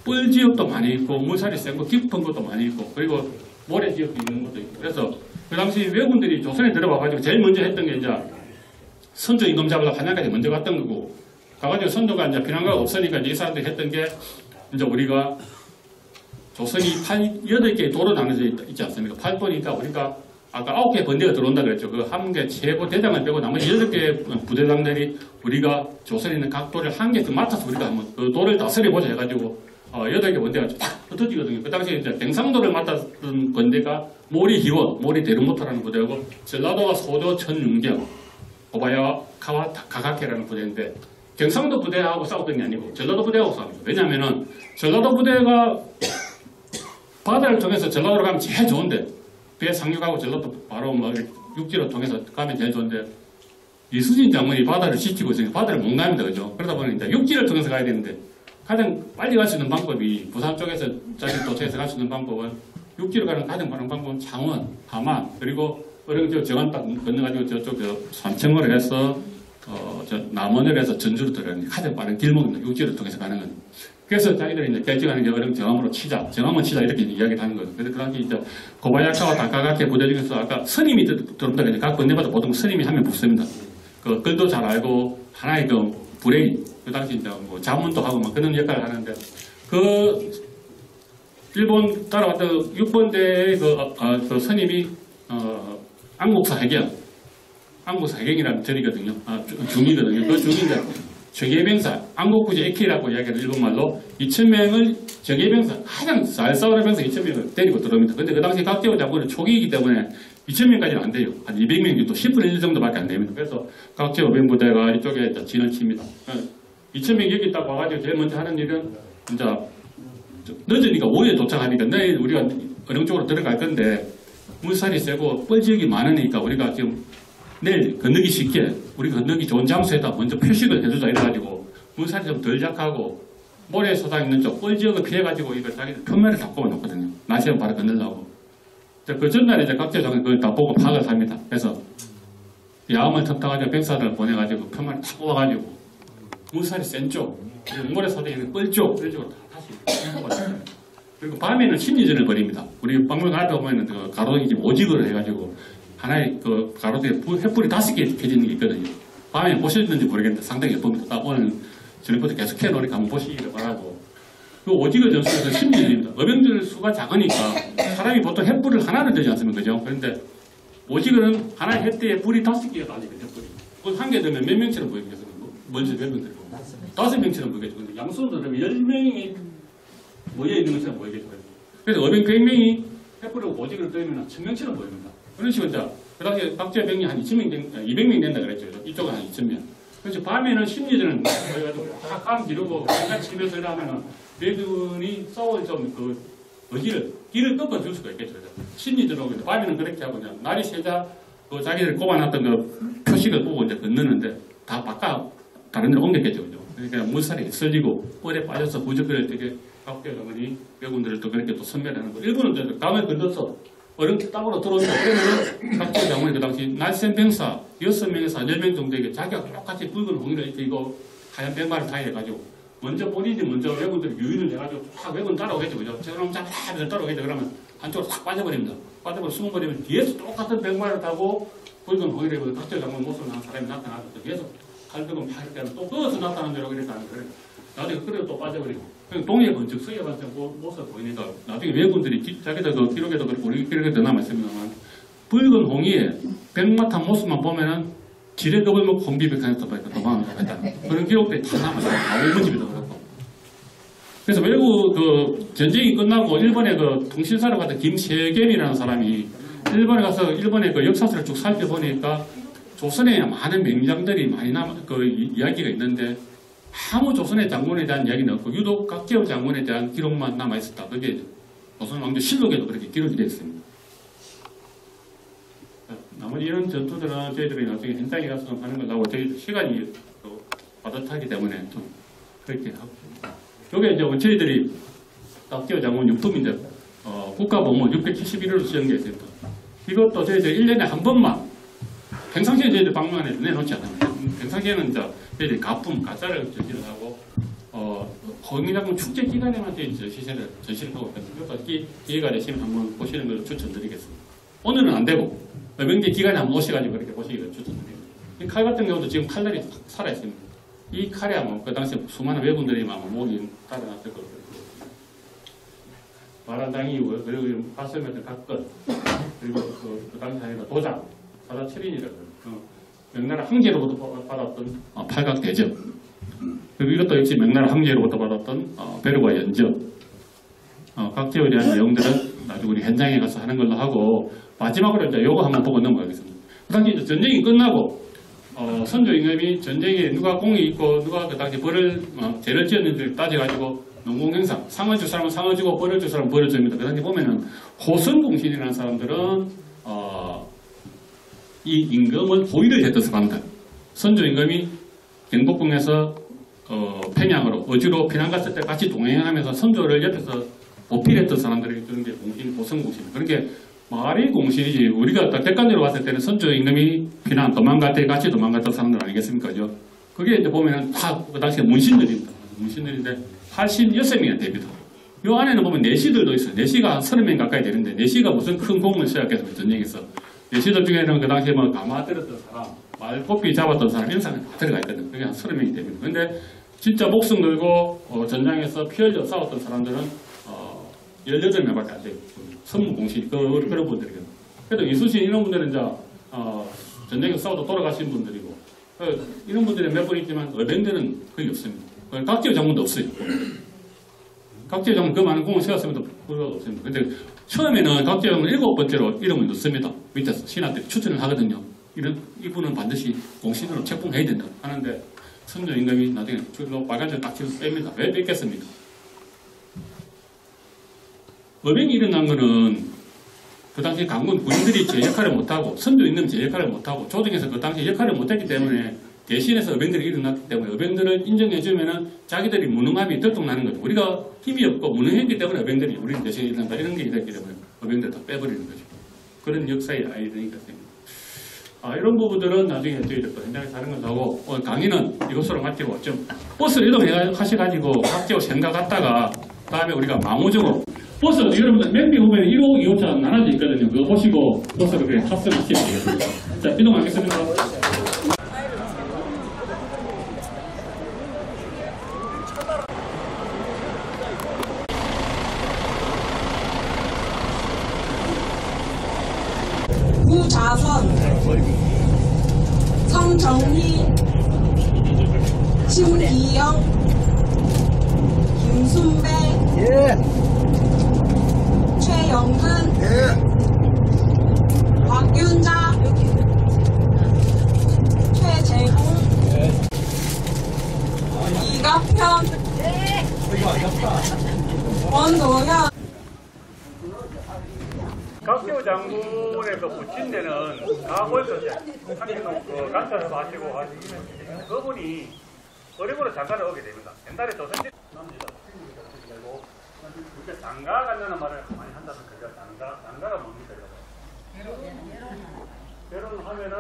뻘 지역도 많이 있고 물살이 센 거 깊은 것도 많이 있고 그리고 모래 지역도 있는 것도 있고 그래서 그 당시 외군들이 조선에 들어와가지고 제일 먼저 했던 게 이제 선조 임금 잡으러 한양까지 먼저 갔던 거고 가가지고 선조가 이제 비난가가 없으니까 이 사람들이 했던 게 이제 우리가 조선이 8개의 도로 나눠져 있지 않습니까? 8도니까 우리가 아까 9개의 번대가 들어온다 그랬죠. 그 함대 최고 대장을 빼고 나머지 8개의 부대장들이 우리가 조선에 있는 각 도를 한 개씩 맡아서 우리가 한번 그 도를 다스려보자 해가지고 8개 번대가 팍 흩어지거든요. 그 당시에 이제 경상도를 맡았던 번대가 모리희원, 모리대릉모토라는 부대고 전라도가 소조 천윤경, 오바야카와 가가케라는 부대인데 경상도 부대하고 싸웠던 게 아니고 전라도 부대하고 싸웁니다. 왜냐하면은 전라도 부대가 바다를 통해서 전라도로 가면 제일 좋은데 배 상륙하고 전라도 바로 뭐 육지로 통해서 가면 제일 좋은데 이수진 장군이 바다를 지키고 있으니까 바다를 못 갑니다. 그죠? 그러다 보니 이제 육지를 통해서 가야 되는데 가장 빨리 갈 수 있는 방법이 부산 쪽에서 자기 도처에서 갈 수 있는 방법은 육지로 가는 가장 빠른 방법은 창원, 함안 그리고 어령 정안 딱 건너가지고 저쪽 삼청으로 해서 저 남원을 해서 전주로 들어가는 게 가장 빠른 길목입니다. 육지를 통해서 가는 건. 그래서 자기들이 이제 결정하는 게 어령 정암으로 치자, 정암은 치자 이렇게 이야기를 하는 거예요. 그래서 그 당시 이제 고바야카와 다카가케 부대 중에서 아까 스님이 들어온다 그랬는데 각 번대마다 보통 스님이 한 명 붙습니다. 그 글도 잘 알고 하나의 그 브레인, 그 당시 이제 뭐 자문도 하고 막 그런 역할을 하는데 그 일본 따라왔던 6번대의 그 스님이 안국사 해경, 안국사 해경이라는 절이거든요. 중이거든요. 그 중인데 정예병사, 안국구제 에키라고 이야기하는 일본말로 2,000명을 정예병사, 가장 잘 싸우는 병사 2,000명을 데리고 들어옵니다. 근데 그 당시 각대호 장군은 초기이기 때문에 2,000명까지는 안 돼요. 한 200명 정도, 10분의 1 정도밖에 안 됩니다. 그래서 각대호 병부대가 이쪽에 진을 칩니다. 2,000명 여기 딱 와가지고 제일 먼저 하는 일은 이제 늦으니까 오후에 도착하니까 내일 우리가 어령 쪽으로 들어갈 건데 물살이 세고 뻘지역이 많으니까 우리가 지금 내일 건너기 쉽게 우리 건너기 좋은 장소에다 먼저 표식을 해주자 이래가지고 물살이 좀 덜 약하고 모래소당 있는 쪽 뻘지역을 피해가지고 이걸 자기들 편면을 다 뽑아놓거든요. 낮에는 바로 건너려고. 그 전날에 이제 각제장은 그걸 다 보고 파악을 합니다. 그래서 야암을 틈타가지고 병사들을 보내가지고 편면을 다 뽑아가지고 물살이 센 쪽, 모래소당에 있는 뻘쪽 이런 쪽으로 다시 뽑아줍니다. 그리고 밤에는 심리전을 벌입니다. 우리 박물관 앞에 보면은 그 가로등이 지금 오직을 해가지고 하나의 그 가로등에 횃불이 5개 켜지는 게 있거든요. 밤에 보셨는지 모르겠는데 상당히 예쁩니다. 오늘 저녁부터 계속 해놓으니까 한번 보시기를 바라고. 그 오직을 전술에서 심리전입니다. 어병들 수가 작으니까 사람이 보통 횃불을 하나를 들지 않습니까? 그죠? 그런데 오직은 하나의 횃대에 불이 5개가 나지거든요. 횃불이. 그걸 한 개 들면 몇 명처럼 보이겠어요? 먼저 몇 명 들고. 5명처럼 보이겠죠. 근데 양손으로 들면 10명이 모여 있는 것처럼 보이겠죠. 그래서 어병 100명이 횃불을 오직을 들면 1000명처럼 보입니다. 그런 식으로 이제 그 당시에 각제 병이 한 200명 된다 그랬죠. 이쪽은 한 2000명. 그래서 밤에는 심리전을 해가지고 꽉 기르고 생각 치면서 이러면은 외군이 싸울 좀 그 길을 꺾어줄 수가 있겠죠. 심리전으로 밤에는 그렇게 하고 그냥 날이 새자 그 자기들 꼽아놨던 그 표식을 보고 이제 건너는데 다 바깥 다른 데로 옮겼겠죠. 그죠? 그러니까 물살이 쓸리고 뻘에 빠져서 부적거릴 때 각계 장군이 외군들을 또 그렇게 또 선멸하는 거. 일본은 강을 건너서 어른 땅으로 들어온다. 그러면 각계 장군이 그 당시 날쌘 병사 6명에서 10명 정도에게 자기가 똑같이 붉은 홍이를 입히고 하얀 백마를 타야 해가지고 먼저 본인이 먼저 외군들이 유인을 해가지고 쫙 외군 따라오겠죠. 그죠? 저놈 잡아 따라오겠죠. 그러면 한쪽으로 탁 빠져버립니다. 빠져버리고 숨어버리면 뒤에서 똑같은 백마를 타고 붉은 홍이를 입은 각계 장군 모습을 하는 사람이 나타나서 뒤에서 칼 들고 막 이렇게 하면 또 그어서 나타나는 대로 이렇게 하는 거예요. 나중에 그래도 또 빠져버리고. 동해 번쩍 서해 번쩍 모습 보이니까 나중에 외군들이 자기들 그 기록에도 그렇고 우리 기록에도 남아있습니다만 붉은 홍이에 백마 탄 모습만 보면은 지뢰급을 먹고 혼비백산에서 도망했다. 그런 기록들이 다 남았어요. 아우무집에도 그렇고. 그래서 외국 그 전쟁이 끝나고 일본의 그 통신사로 갔던 김세겸이라는 사람이 일본에 가서 일본의 그 역사서를 쭉 살펴보니까 조선에 많은 명장들이 많이 그 이야기가 있는데 아무 조선의 장군에 대한 이야기는 없고 유독 각계의 장군에 대한 기록만 남아있었다. 그게 조선 왕조 실록에도 그렇게 기록이 되어 있습니다. 나머지 이런 전투들은 저희들이 나중에 현장에 가서 하는 걸 하고 저희 시간이 또 빠듯하기 때문에 좀 그렇게 하고 요게 이제 저희들이 각계의 장군 유품인데 국가보문 671호로 수정되어 있습니다. 이것도 저희들 1년에 한 번만 평상시에 저희들 방문안에 내놓지 않아요. 평상시에는 이제 저희들이 가품, 가짜를 전시를 하고 허위작품 축제 기간에만 저희 전시를 하고 있거든요. 그래서 기회가 되시면 한번 보시는 걸 추천드리겠습니다. 오늘은 안 되고 명절 기간에 한번 오셔가지고 그렇게 보시기를 추천드립니다. 이 칼 같은 경우도 지금 칼날이 살아있습니다. 이 칼에 아마 그 당시에 수많은 외군들이 아마 목이 달아났을 거예요. 마란당이고요. 그리고 가슴에서 각건, 그리고 그 당시에 도장, 사다칠인이라고 명나라 황제로부터 받았던 팔각대접, 그리고 이것도 역시 명나라 황제로부터 받았던 베르과 연접, 각제에 대한 내용들은 나중에 우리 현장에 가서 하는 걸로 하고 마지막으로 이제 요거 한번 보고 넘어가겠습니다. 그 당시 이제 전쟁이 끝나고 선조 임금이 전쟁에 누가 공이 있고 누가 그 당시 죄를 지었는지를 따져가지고 농공행상 상을 줄 사람은 상을 주고 벌을 줄 사람은 벌을 줍니다. 그 당시 보면은 호선공신이라는 사람들은 이 임금을 보위를 했던 사람들. 선조 임금이 경복궁에서 평양으로 어지로 피난 갔을 때 같이 동행하면서 선조를 옆에서 보필했던 사람들이 그런 게 공신, 호선공신. 그런 게 말이 공신이지. 우리가 딱 객관적으로 봤을 때는 선조 임금이 피난 도망갈 때 같이 도망갔던 사람들 아니겠습니까? 그게 이제 보면은 다 그 당시에 문신들입니다. 문신들인데 86명이나 됩니다. 요 안에는 보면 내시들도 있어요. 내시가 한 30명 가까이 되는데 내시가 무슨 큰 공을 세웠겠습니까? 전쟁에서. 내시들 중에는 그 당시에 뭐 가마 들었던 사람, 말꽃비 잡았던 사람 이런 사람이 다 들어가 있거든요. 그게 한 30명이 됩니다. 근데 진짜 목숨 걸고 전장에서 피 흘려 싸웠던 사람들은 18명밖에 안 돼요. 선무공신 그런 분들이거든요. 그래도 이수신 이런 분들은 이제 전쟁에서 싸워도 돌아가신 분들이고 이런 분들이 몇 분 있지만 의병들은 거의 없습니다. 각지의 장군도 없어요. 각지의 장군 그 많은 공을 세웠음에도 불구하고 없습니다. 근데 처음에는 각지의 장군 7번째로 이름을 넣습니다. 밑에서 신하들이 추천을 하거든요. 이분은 반드시 공신으로 책봉해야 된다 하는데 선조 임금이 나중에 줄로 빨간줄 딱 치고 뺍니다. 왜 뺐겠습니까? 의병이 일어난 거는 그 당시 강군 군인들이 제 역할을 못하고 선조 임금이 제 역할을 못하고 조정에서 그 당시 역할을 못했기 때문에 대신해서 의병들이 일어났기 때문에 의병들을 인정해주면은 자기들이 무능함이 들통나는 거죠. 우리가 힘이 없고 무능했기 때문에 의병들이 우리는 대신에 일어난다 이런 게 있기 때문에 의병들을 다 빼버리는 거죠. 그런 역사의 아이러니가 됩니다. 이런 부분들은 나중에 저희들 또 현장에서 하는 걸 하고 오늘 강의는 이것으로 마치고 좀 버스를 이동하셔가지고 각지로 생각 갔다가 다음에 우리가 망우정으로 버스 여러분들 맨 뒤에 보면 1호, 2호차 나눠져 있거든요. 그거 보시고 버스를 그냥 탑승하시면 되겠습니다. 자, 이동하겠습니다. 구자선, 성정희, 심기영, 김순배, 최영근, 박윤자, 최재공, 이갑현, 원도현. 각교 장군의 그 붙인 데는 가골서 그 간사를 마시고 하시면 그분이 어림으로 장가를 오게 됩니다. 옛날에 조선시 남지다 되고 이렇게 장가 간다는 말을 많이 한다는 거죠. 장가가 뭡니까? 결혼하면은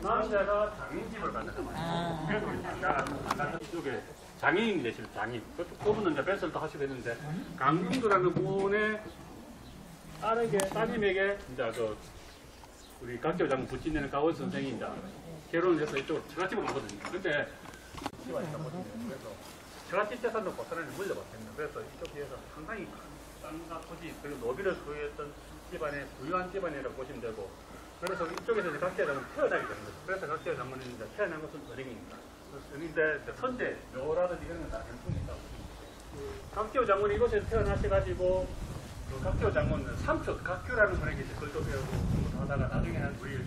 남자가 장인집을 간다는 말이에요. 그래서 우리 장가 이쪽에 장인이 되시는 장인. 그분은 이제 뱃설도 하시고 했는데 강균도라는 분의 따님에게 이제 우리 각교 장군 붙이는 가원 선생이 이제 결혼을 해서 이쪽으로 처갓집을 가거든요. 근데 그래서 처갓집 재산도 고스란히 물려받습니다. 그래서 이쪽에서 상당히 땅과 토지 그리고 노비를 소유했던 집안의 부유한 집안이라고 보시면 되고 그래서 이쪽에서 이제 각계의 장군이 태어나게 되는 거죠. 그래서 각계의 장군이 이제 태어난 것은 은행입니다. 은인데 선제, 묘라든지 이런 건 다 전통이 있다고. 각계의 장군이 이곳에서 태어나셔가지고 그 각계의 장군은 삼촌, 각규라는 분에게 이제 글도 배우고 하다가 나중에는 우리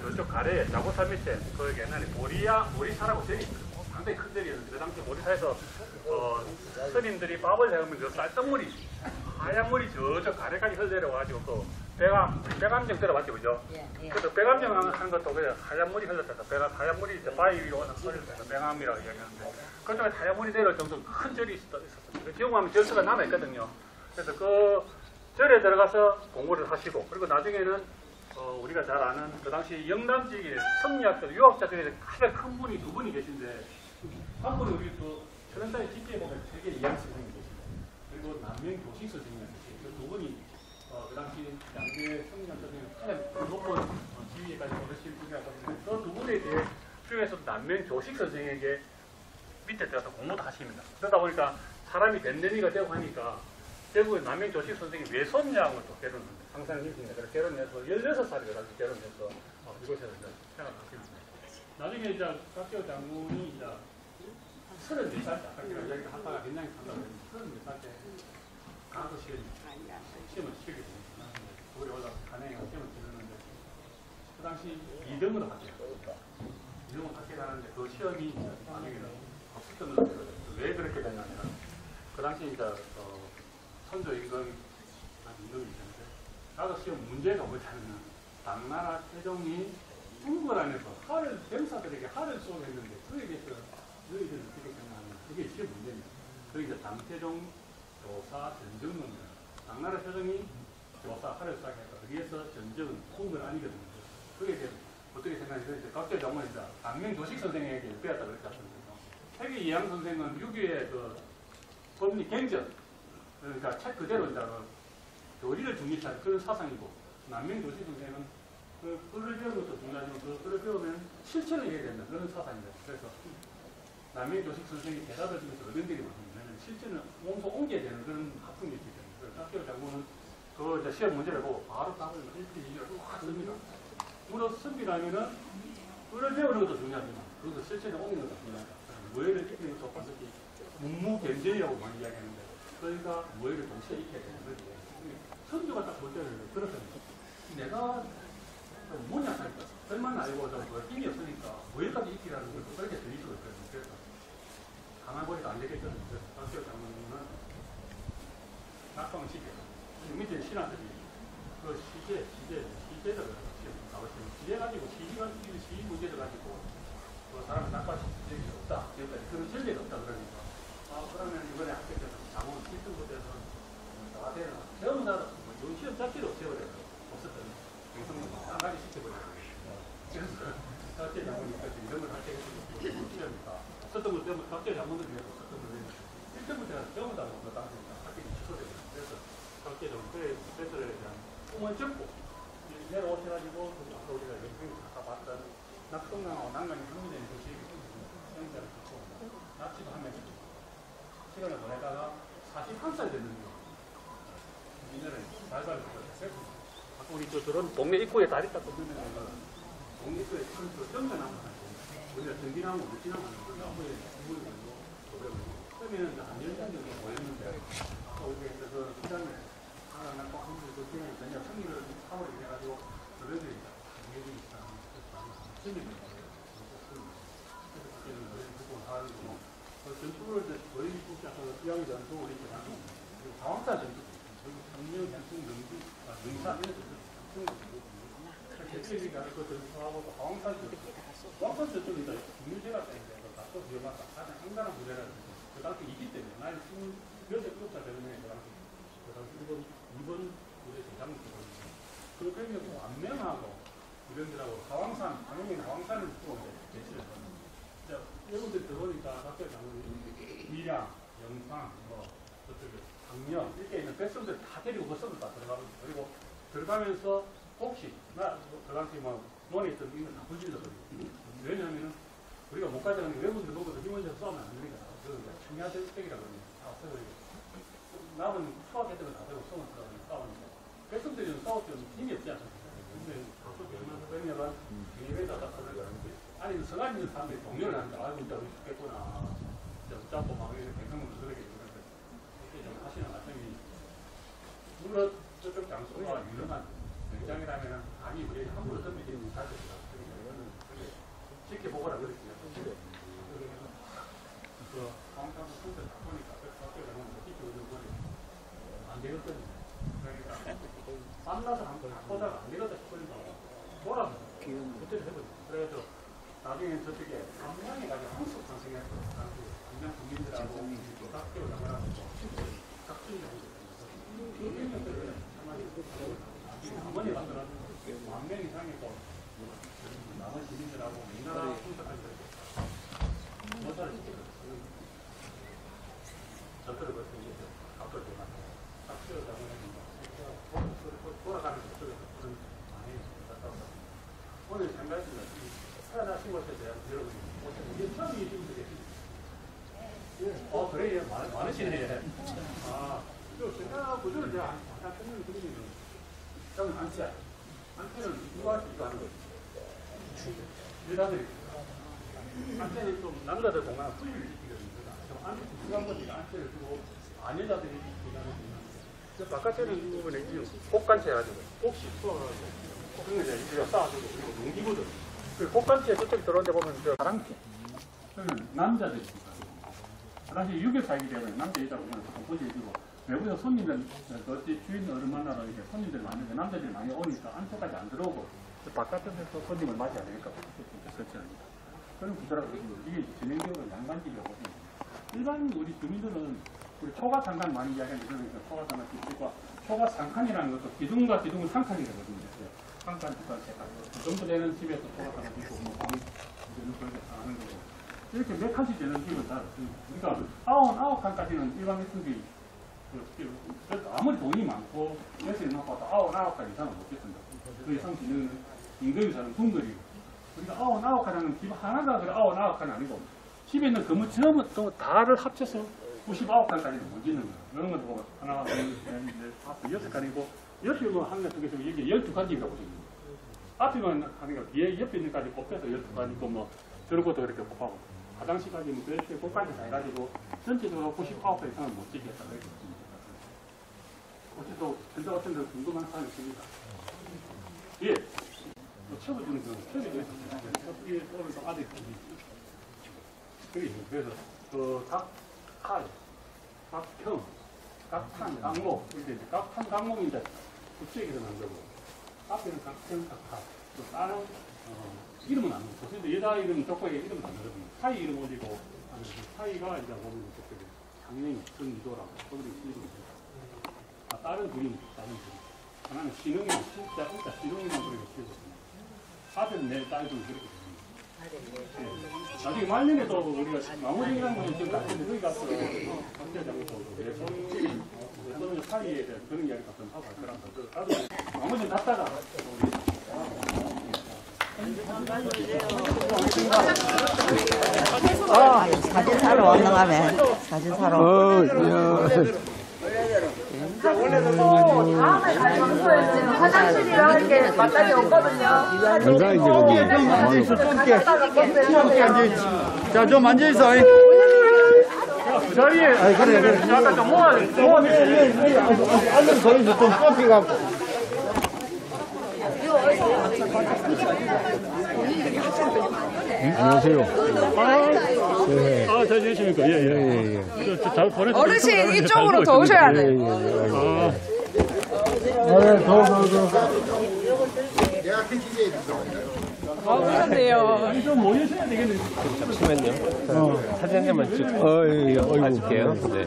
저쪽 가래에 자고사 밑에 그 옛날에 모리사라고 절이 있거든요. 상당히 큰 절이었는데 그 당시 모리사에서 스님들이 밥을 해오면 그 쌀떡물이 하얀 물이 저쪽 가래까지 흘러내려와가지고 그 배감정 들어봤죠, 그죠? 그래서 배감정 하는 것도 그냥 하얀 물이 흘렀다. 하얀 물이 이제 바위 위로 흘러서 배감이라고 이야기하는데 그쪽에 하얀 물이 내려올 정도로 큰 절이 있었어요. 지금 가면 절수가 남아있거든요. 그래서 그 절에 들어가서 공부를 하시고 그리고 나중에는 우리가 잘 아는 그 당시 영남 지역의 성리학들, 유학자들이 가장 큰 분이 두 분이 계신데 한 분은 우리 또 천연단의 집계에 보면 세계 이양 선생님이 계십니다. 그리고 남명 교식 선생님이 계십니다. 그 두 분이 그 당시 양대 성리학 선생님 가장 높은 지위에까지 오르신 분이라고 하는데 그 두 분에 대해 중에서 남명 교식 선생에게 밑에 들어가서 공부도 하십니다. 그러다 보니까 사람이 밴드니가 되고 하니까 대구의 남명 교식 선생이 외손양을 또 결혼합니다. 항상 일입니다. 그래서 결혼해서 16살에 가지고 결혼해서 이곳에서 생활하십니다. 나중에 이제 각계의 장군이 이제 34살 때, 아까 여기 하다가 굉장히 산다고 했는데 34살 때 가서 시험을 치게 됩니다. 거기 올라가서 간행하고 시험을 치르는데 그 당시 2등으로 합격을 합니다. 2등으로 합격하는데 그 시험이 나중에는 합격을 했어요. 왜 그렇게 되냐면 그 당시 이제 선조 임금 임금이 있었는데 나도 시험 문제가 뭐냐면 당나라 태종이 궁궐 안에서 병사들에게 할을 쏘게 했는데 그에 대해서 너희들은 어떻게 생각하냐 그게 시험 문제입니다. 그게 이제 당태종 조사 전정문입니다. 당나라 태종이 조사 할을 쏘게 했다. 거기에서 전정은 궁궐 아니거든요. 그에 대해서 어떻게 생각하냐 이제 각계 장관이 당명 조식 선생에게 배웠다 그랬지 않습니까? 세계 이양 선생은 유교의 그 법리 경전 그러니까 책 그대로 이제 교리를 중시하는 그런 사상이고 남명 조식 선생은 그 글을 배우는 것도 중요하지만 그 글을 배우면 실천을 해야 된다 그런 사상입니다. 그래서 남명 조식 선생이 대답을 주면서 어른들이 많으면 실천을 몸소 옮겨야 되는 그런 학풍이 있기 때문에 그래서 학교 장군은 그 이제 시험 문제를 보고 바로 답을 1편 2를 확 씁니다. 물어 씁니다면은 글을 배우는 것도 중요하지만 그것도 실천을 옮기는 것도 중요하다. 모해를 익히는 것도 반드시 문무견전이라고 많이 이야기하는데 그러니까 모해를 동시에 익혀야 되는 거지. 선조가 딱 볼 때는 그렇거든요. 내가 뭐냐 하니까 설만 알고 힘이 없으니까 모해까지 익히라는 걸 그렇게 들릴 수가 있거든요. 그래서 가만 보니까 안 되겠거든요. 그래서 박기호 장군은 낙방을 시켜요. 밑에 신하들이 그 시제를 나오시면 시제 가지고 시 문제를 가지고 그 사람을 낙방시킬 적이 없다. 그런 전례가 없다 그러니까 그러면 이번에 합격해서 장원 1등부터해서 다 되나 전부 다 시험 잡지를 없애버려요. 없었더니 경성을 한 가지 시켜버려요. 그래서 각계 장군이 이런 걸 할 때 시험이니까 없었던 걸 때문에 각계 장군들 중에 없었던 걸 1등부터 해서 전부 다 합격이 취소되거든요. 그래서 각계 장군의 패스를 대한 꿈을 접고 내려오셔가지고 아까 우리가 영상에 다 봤던 낙동강하고 난강이 한민되는 도시에 형제를 갖고 납치도 하면서 시간을 보내다가 41살 됐는데 민년을 발발을 했어요. 아까 우리 저런 동네 입구에 다리 딱 건너면 동네 입구에 큰 정전나무 하나 있고 우리가 전기나무, 물지나무 하는 거 나무에 주문이 되고 처음에는 한 10년 정도 모였는데 우리가 그 시장에 하나 낳고 한 분이 그 기능이 전혀 승리를 3월에 해가지고 그래들이 당연히 승리를 전투를 거의 이야기 전투 우리 그리고 가왕사 전투 그리고 청년 현충 능사 이런 대체리가 그 전투하고 가왕사 전투 가왕사 전투는 중유제가 되는데 나도 위험하다 가장 상당한 문제라는 그 당시 있기 때문에 나이 26살 되는 그 당시 이번 무대 대장을 들었는데 그 병력을 안면하고 이런들하고 가왕산 당연히 가왕산을 두고 대치를 했거든요. 여러분들 들어보니까 각계 장군이 밀양, 영상, 저쪽에 강령 이렇게 있는 백성들 다 데리고 버스를 다 들어가거든요. 그리고 들어가면서 혹시 그 당시 논에 있던 이건 다 불질러버리고 왜냐하면 우리가 못 가져가는 게 외국인들 보고도 힘을 줘서 싸우면 안 되니까 그러니까 청야대책이라고 그러면 다 없애버리고 남은 수학했던 걸 다 들고 성을 들어가면 싸우니까 백성들이 싸울 때는 힘이 없지 않습니까? 그러면 이외에다 딱 그러는데 아니 성안 있는 사람들이 동료를 하는데 아이고 진짜 우리 죽겠구나 짜고 막 이렇게 백성으로 그렇게 그런데 이게 좀 하시는 말씀이 물론 저쪽 장소가 유명한 명장이라면 아니 우리 함부로 덤비지는 가족이다 지켜보거라 그랬어요. 그 광장도 순서 다 보니까 그때 가면 지켜오는 거리 안 되거든요. 그러니까 만나서 한번 보다가 안 되겠다 싶으니까 뭐라고 그때를 해보죠. 그래서 나중에 저쪽에 감량에 가서 한국 상승해서 감량 국민들하고 학교 나가라고 각주냐고 그랬어요. 어머니 만들어서 10,000명 이상이고 남은 시민들하고 우리나라 분석할 때 모사를 시켰어요. 저들을 벌써 이제 앞으로 들어가서 학교 돌아가는 것들을 많이 갔다 왔어요. 오늘 생각했습니다. 태어나신 것에 대한 여러분이 이게 처음이 분들이 그래요. 많으시네. 제가 구조를 제가 한 설명드리면 저는 안테는 누가 이거 하는 거죠. 여자들이 안테는 좀 남자들 공간을 분리를 시키거든요. 안테 중요한 거니까 안테를 두고 안 여자들이 공간을 두고 바깥에는 이 부분에 곡간체 해가지고 곡식 풀어가지고 그런 거 이제 쌓아주고 그리고 농기구들 그 곡간체 저쪽에 들어오는데 보면 저 가랑채 그러면 남자들이 사실 유교 살기 때문에 남자 여자가 그냥 공포제 해주고 외부에서 손님들 어찌 주인 얼마나 이렇게 손님들이 많은데 남자들이 많이 오니까 안쪽까지 안 들어오고 바깥에서 손님을 맞이해야 되니까 설치합니다. 그런 구조라고 이게 진행적으로 양반집이라고 보시면 일반 우리 주민들은 우리 초가상간 많이 이야기하는데 그러니까 초가상간 기둥과 초가상칸이라는 것도 기둥과 기둥은 상칸이 되거든요. 상칸, 두칸, 세칸 그 정도 되는 집에서 초가상간 있고 뭐 방이 그렇게 하는 거고 이렇게 몇 칸씩 되는 집은 다 그러니까 99칸까지는 일반 매춘비 아무리 돈이 많고 열심히 놓고 99칸 이상은 못겠습니다. 그 이상 지는 임금이 사는 분들이고 그러니까 99칸은 집 하나가 그래 99칸은 아니고 집에 있는 건물 전부 또 다를 합쳐서 99칸까지는 못 짓는 거예요. 이런 것도 보면 하나, 둘, 셋, 넷, 다섯, 6칸이고 옆에 보면 하나가 두 개서 여기 12칸 집이라고 보시면 돼요. 앞에만 하니까 뒤에 옆에 있는 까지 곱해서 12칸 있고 뭐 저런 것도 그렇게 곱하고 화장실까지 뭐 그렇게 곱까지 다 해가지고 전체적으로 99칸 이상은 못 짓겠다 그렇게 보시면 어쨌든 전자 같은 데 궁금한 사람이 있습니다. 예. 채워주는 거, 채워주는 거. 이게 오늘도 아들 그래서 각 칼, 각 평, 각 탄, 각목 이렇게 각 탄, 각목인데 국제기로 만들고 앞에는 각 평, 각 칼. 또 다른 이름은 안 넣고 근데 여자 이름 족보에 이름은 안 넣거든요. 사이 이름 올리고 사이가 이제 보면 저쪽에 장명이 정유도라고 거기도 이름이 다른 그림, 다른 그림. 하나는 신흥이랑 진짜 신흥이랑 그렇게 키워졌습니다. 앞에는 내 딸도 그렇게 됩니다. 네. 나중에 말년에 또 우리가 마무리라는 건 지금 같은데 거기 가서 강제장에서 외손 사이에 대한 그런 이야기 같은 하고 할 거라서 나머지는 놨다가 사진 사러 왔는가매 사진 사러. 다음에 장소에는 화장실이랑 이렇게 마땅히 없거든요. 내가 이제 거기 자, 좀 앉아있어. 그 자리에 그래. 약간 좀 모아야 앉아서 거기서 좀 뻗혀갖고. 안녕하세요. 잘 지내십니까? 예. 잘 보내주세요. 어르신 이쪽으로 더 오셔야 돼. 내가 퀴즈에 오셨네요. 좀 모여셔야 되겠네. 잠시만요. 사진 한 장만 찍을게요. 네.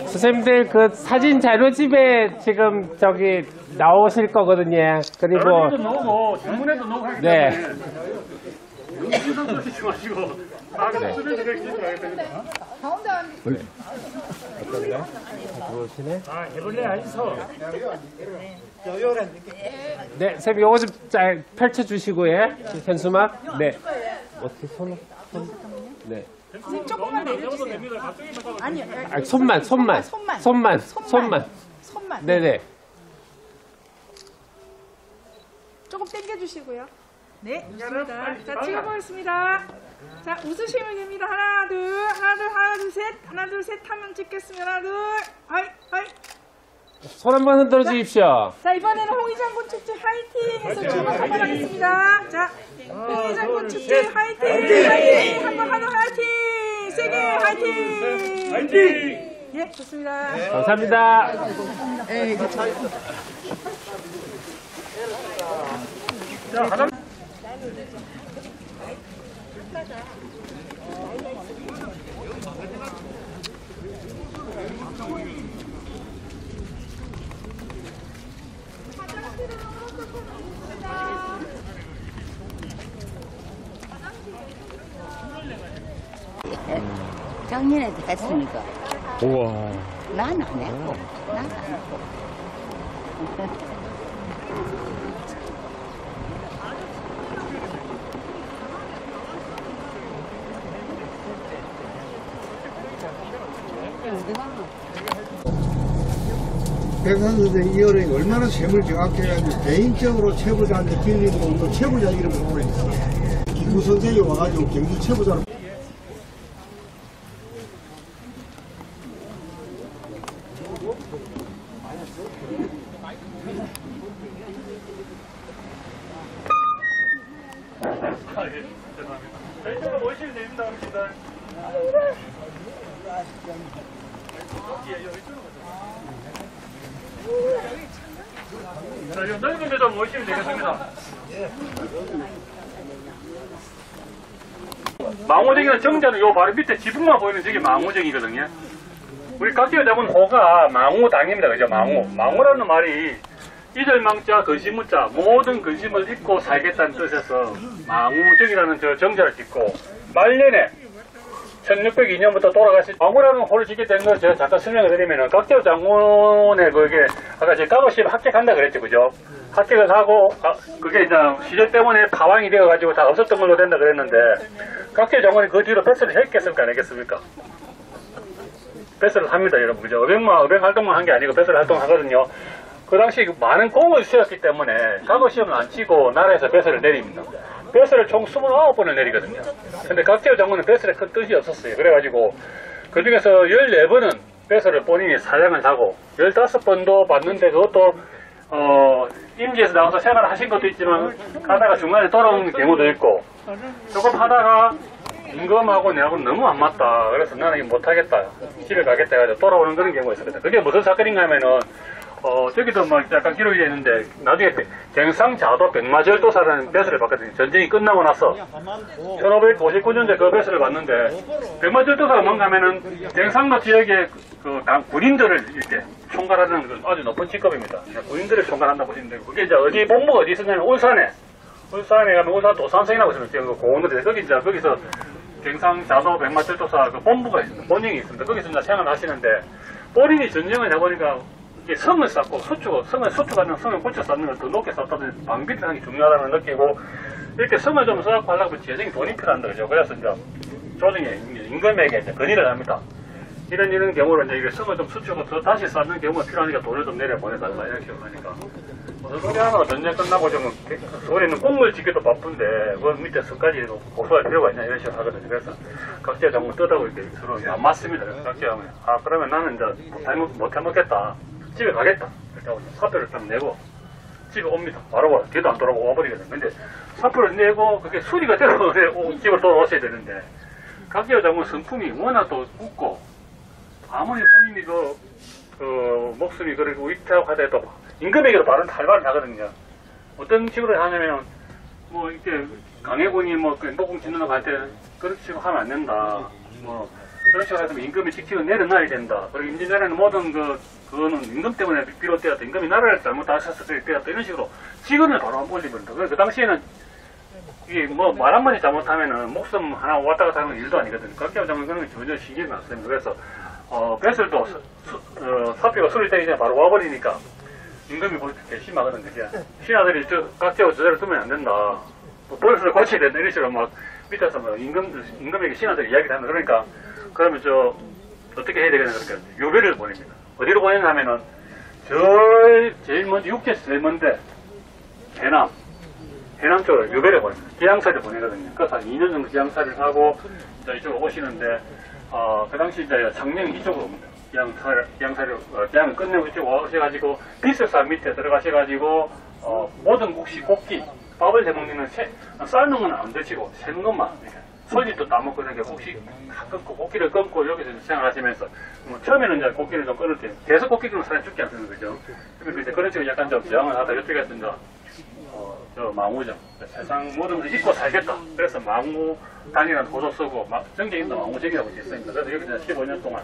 선생님들 그 사진 자료집에 지금 저기 나오실 거거든요. 그리고 여기도 나오고 전문에도 나오고 하기 네. 때문에 영상 쓰지 마시고 다 쓰면서 그렇게 찍어야겠다. 들어오시네. 해볼래 아니서. 네, 선생님 요거 좀 잘 펼쳐주시고요. 현수막. 네. 어떻게 손. 네. 선생님 조금만 내려주세요. 됩니다. 각종이만 가고 아니요. 아, 손만. 네네. 조금 당겨주시고요. 네, 좋습니다. 자, 찍어보겠습니다. 자, 웃으시면 됩니다. 하나, 둘, 셋. 하나, 둘, 셋 하면 찍겠습니다. 하나, 둘, 하이. 손 한번 흔들어 주십시오. 자, 이번에는 홍의장군 축제 화이팅 해서 주목 한번 하겠습니다. 자, 홍의장군 축제 화이팅! 한번 하나 화이팅! 세게 화이팅! 화이팅! 예, 좋습니다. 감사합니다. 작년에도 했으니까. 우와. 나는 안 했고. 백선생님 이 어른이 얼마나 셈을 정확해가지고 개인적으로 체부자한테 빌리고 또 체부자 이름을 오래했어. 김구 선생이 와가지고 경주 체부자로. 이쪽으로 모시면 됩니다. 어르신들. 자, 이 넓은 데도 모시면 되겠습니다. 망호정이는 정자는 요 바로 밑에 지붕만 보이는 저게 망호정이거든요. 우리 각지가 잡은 호가 망호당입니다. 그죠? 망호라는 말이 이절망자, 근심무자, 모든 근심을 잊고 살겠다는 뜻에서 망우정이라는 저 정자를 짓고, 말년에 1602년부터 돌아가신 망우라는 호를 짓게 된 걸 제가 잠깐 설명을 드리면은, 각재우 장군의 그게, 아까 제가 까고시 합격한다 그랬죠, 그죠? 합격을 하고, 그게 이제 시절 때문에 파왕이 되어가지고 다 없었던 걸로 된다 그랬는데, 각재우 장군이 그 뒤로 패스를 했겠습니까, 안 했겠습니까? 패스를 합니다, 여러분, 그죠? 의병 활동만 한 게 아니고 패스를 활동하거든요. 그 당시 많은 공을 세웠기 때문에 각오 시험을 안 치고 나라에서 배설을 내립니다. 배설을 총 29번을 내리거든요. 근데 각재우 장군은 배설에 큰 뜻이 없었어요. 그래가지고 그 중에서 14번은 배설을 본인이 사장을 하고 15번도 받는데 그것도 임지에서 나와서 생활을 하신 것도 있지만 가다가 중간에 돌아오는 경우도 있고 조금 하다가 임금하고 내하고 너무 안 맞다. 그래서 나는 이거 못하겠다. 집에 가겠다 해가지고 돌아오는 그런 경우가 있었거든요. 그게 무슨 사건인가 하면은 저기도 막 약간 기록이 되는데, 나중에 갱상자도 백마절도사라는 배설을 받거든요. 전쟁이 끝나고 나서. 1559년도에 그 배설을 받는데, 백마절도사가 뭔가 하면은, 갱상도 지역의 군인들을 이렇게 총괄하는 아주 높은 직급입니다. 군인들을 총괄한다 보시면 되고, 그게 이제 어디, 본부가 어디 있었냐면 울산에 가면 울산 도산성이라고 있습니다. 그 고원들이 거기서 갱상자도 백마절도사 그 본부가 있습니다. 본영이 있습니다. 거기서 이제 생활하시는데, 본인이 전쟁을 해보니까, 이게 성을 쌓고 성을 수축하는 성을 고쳐 쌓는 걸 더 높게 쌓다는 방비를 하는 게 중요하다는 걸 느끼고 이렇게 성을 좀 쌓고 하려면 재정이 돈이 필요한다 그죠. 그래서 이제 조정에 임금에게 이제 건의를 합니다. 이런 경우로 이제 이게 성을 좀 수축하고 더 다시 쌓는 경우가 필요하니까 돈을 좀 내려 보내달라 이렇게 하니까 무슨 소리 하나 전쟁 끝나고 좀 서울에는 꿈을 짓기도 바쁜데 그 밑에 성까지 고소할 필요가 있냐 이런 식으로 하거든요. 그래서 각자 장군 떠다고 이렇게 서로 안 맞습니다. 그래서 각자 하면 그러면 나는 이제 못 해먹겠다. 집에 가겠다. 이렇게 사표를 딱 내고 집에 옵니다. 바로 와. 뒤도 안 돌아보고 와버리거든요. 근데 사표를 내고 그게 수리가 되고 집을 돌아오셔야 되는데 각기의 장군 성품이 워낙 또 웃고 아무리 본인이 그 목숨이 그리고 위태하고 하더라도 임금에게도 바른 탈발을 하거든요. 어떤 식으로 하냐면 뭐 이렇게 강해군이 뭐 목공 짓는다고 할 때 그런 식으로 하면 안 된다. 뭐 그런 식으로 해서 임금의 직책을 내려놔야 된다. 그리고 임진왜란의 모든 그거는 임금 때문에 비롯되었다. 임금이 나라를 잘못하셨을 때였다. 이런 식으로 직언을 바로 올리버린다. 그래서 그 당시에는 이게 뭐 말 한마디 잘못하면은 목숨 하나 왔다 갔다 하는 일도 아니거든요. 각기와 장군 그런 게 전혀 신경이 안 씁니다. 그래서 배설도 사표가 수리되기 전에 바로 와버리니까 임금이 볼 때 심하거든요. 신하들이 각자와 저자를 두면 안 된다. 버릇을 고쳐야 된다 이런 식으로 막 밑에서 뭐 임금에게 신하들이 이야기를 하면 그러니까 그러면 어떻게 해야 되겠냐 그러니까 요배를 보냅니다. 어디로 보내냐 하면은 제일 먼저 육지에서 제일 먼데 해남 쪽으로 요배를 보냅니다. 기양사를 보내거든요. 그래서 한 2년 정도 기양사를 하고 이제 이쪽으로 오시는데 그 당시 이제 장명이 이쪽으로 옵니다. 기양을 끝내고 이쪽 오셔가지고 비석산 밑에 들어가셔가지고 모든 국시 고기 밥을 해먹는 삶는 건 안 드시고 새는 것만 솔잎도 따먹고 이렇게 국시 다 끊고 고기를 끊고 여기서 생활하시면서 처음에는 이제 고기를 좀 끊을 때 계속 고기 끊으면 사람이 죽지 않는 거죠. 그래서 그런 식으로 약간 좀 저항을 하다 이쪽에서 이제 망우죠. 세상 모든 걸 잊고 살겠다. 그래서 망우당이라는 도도 쓰고 정계인도 망우정이라고 있습니다. 그래서 여기서 15년 동안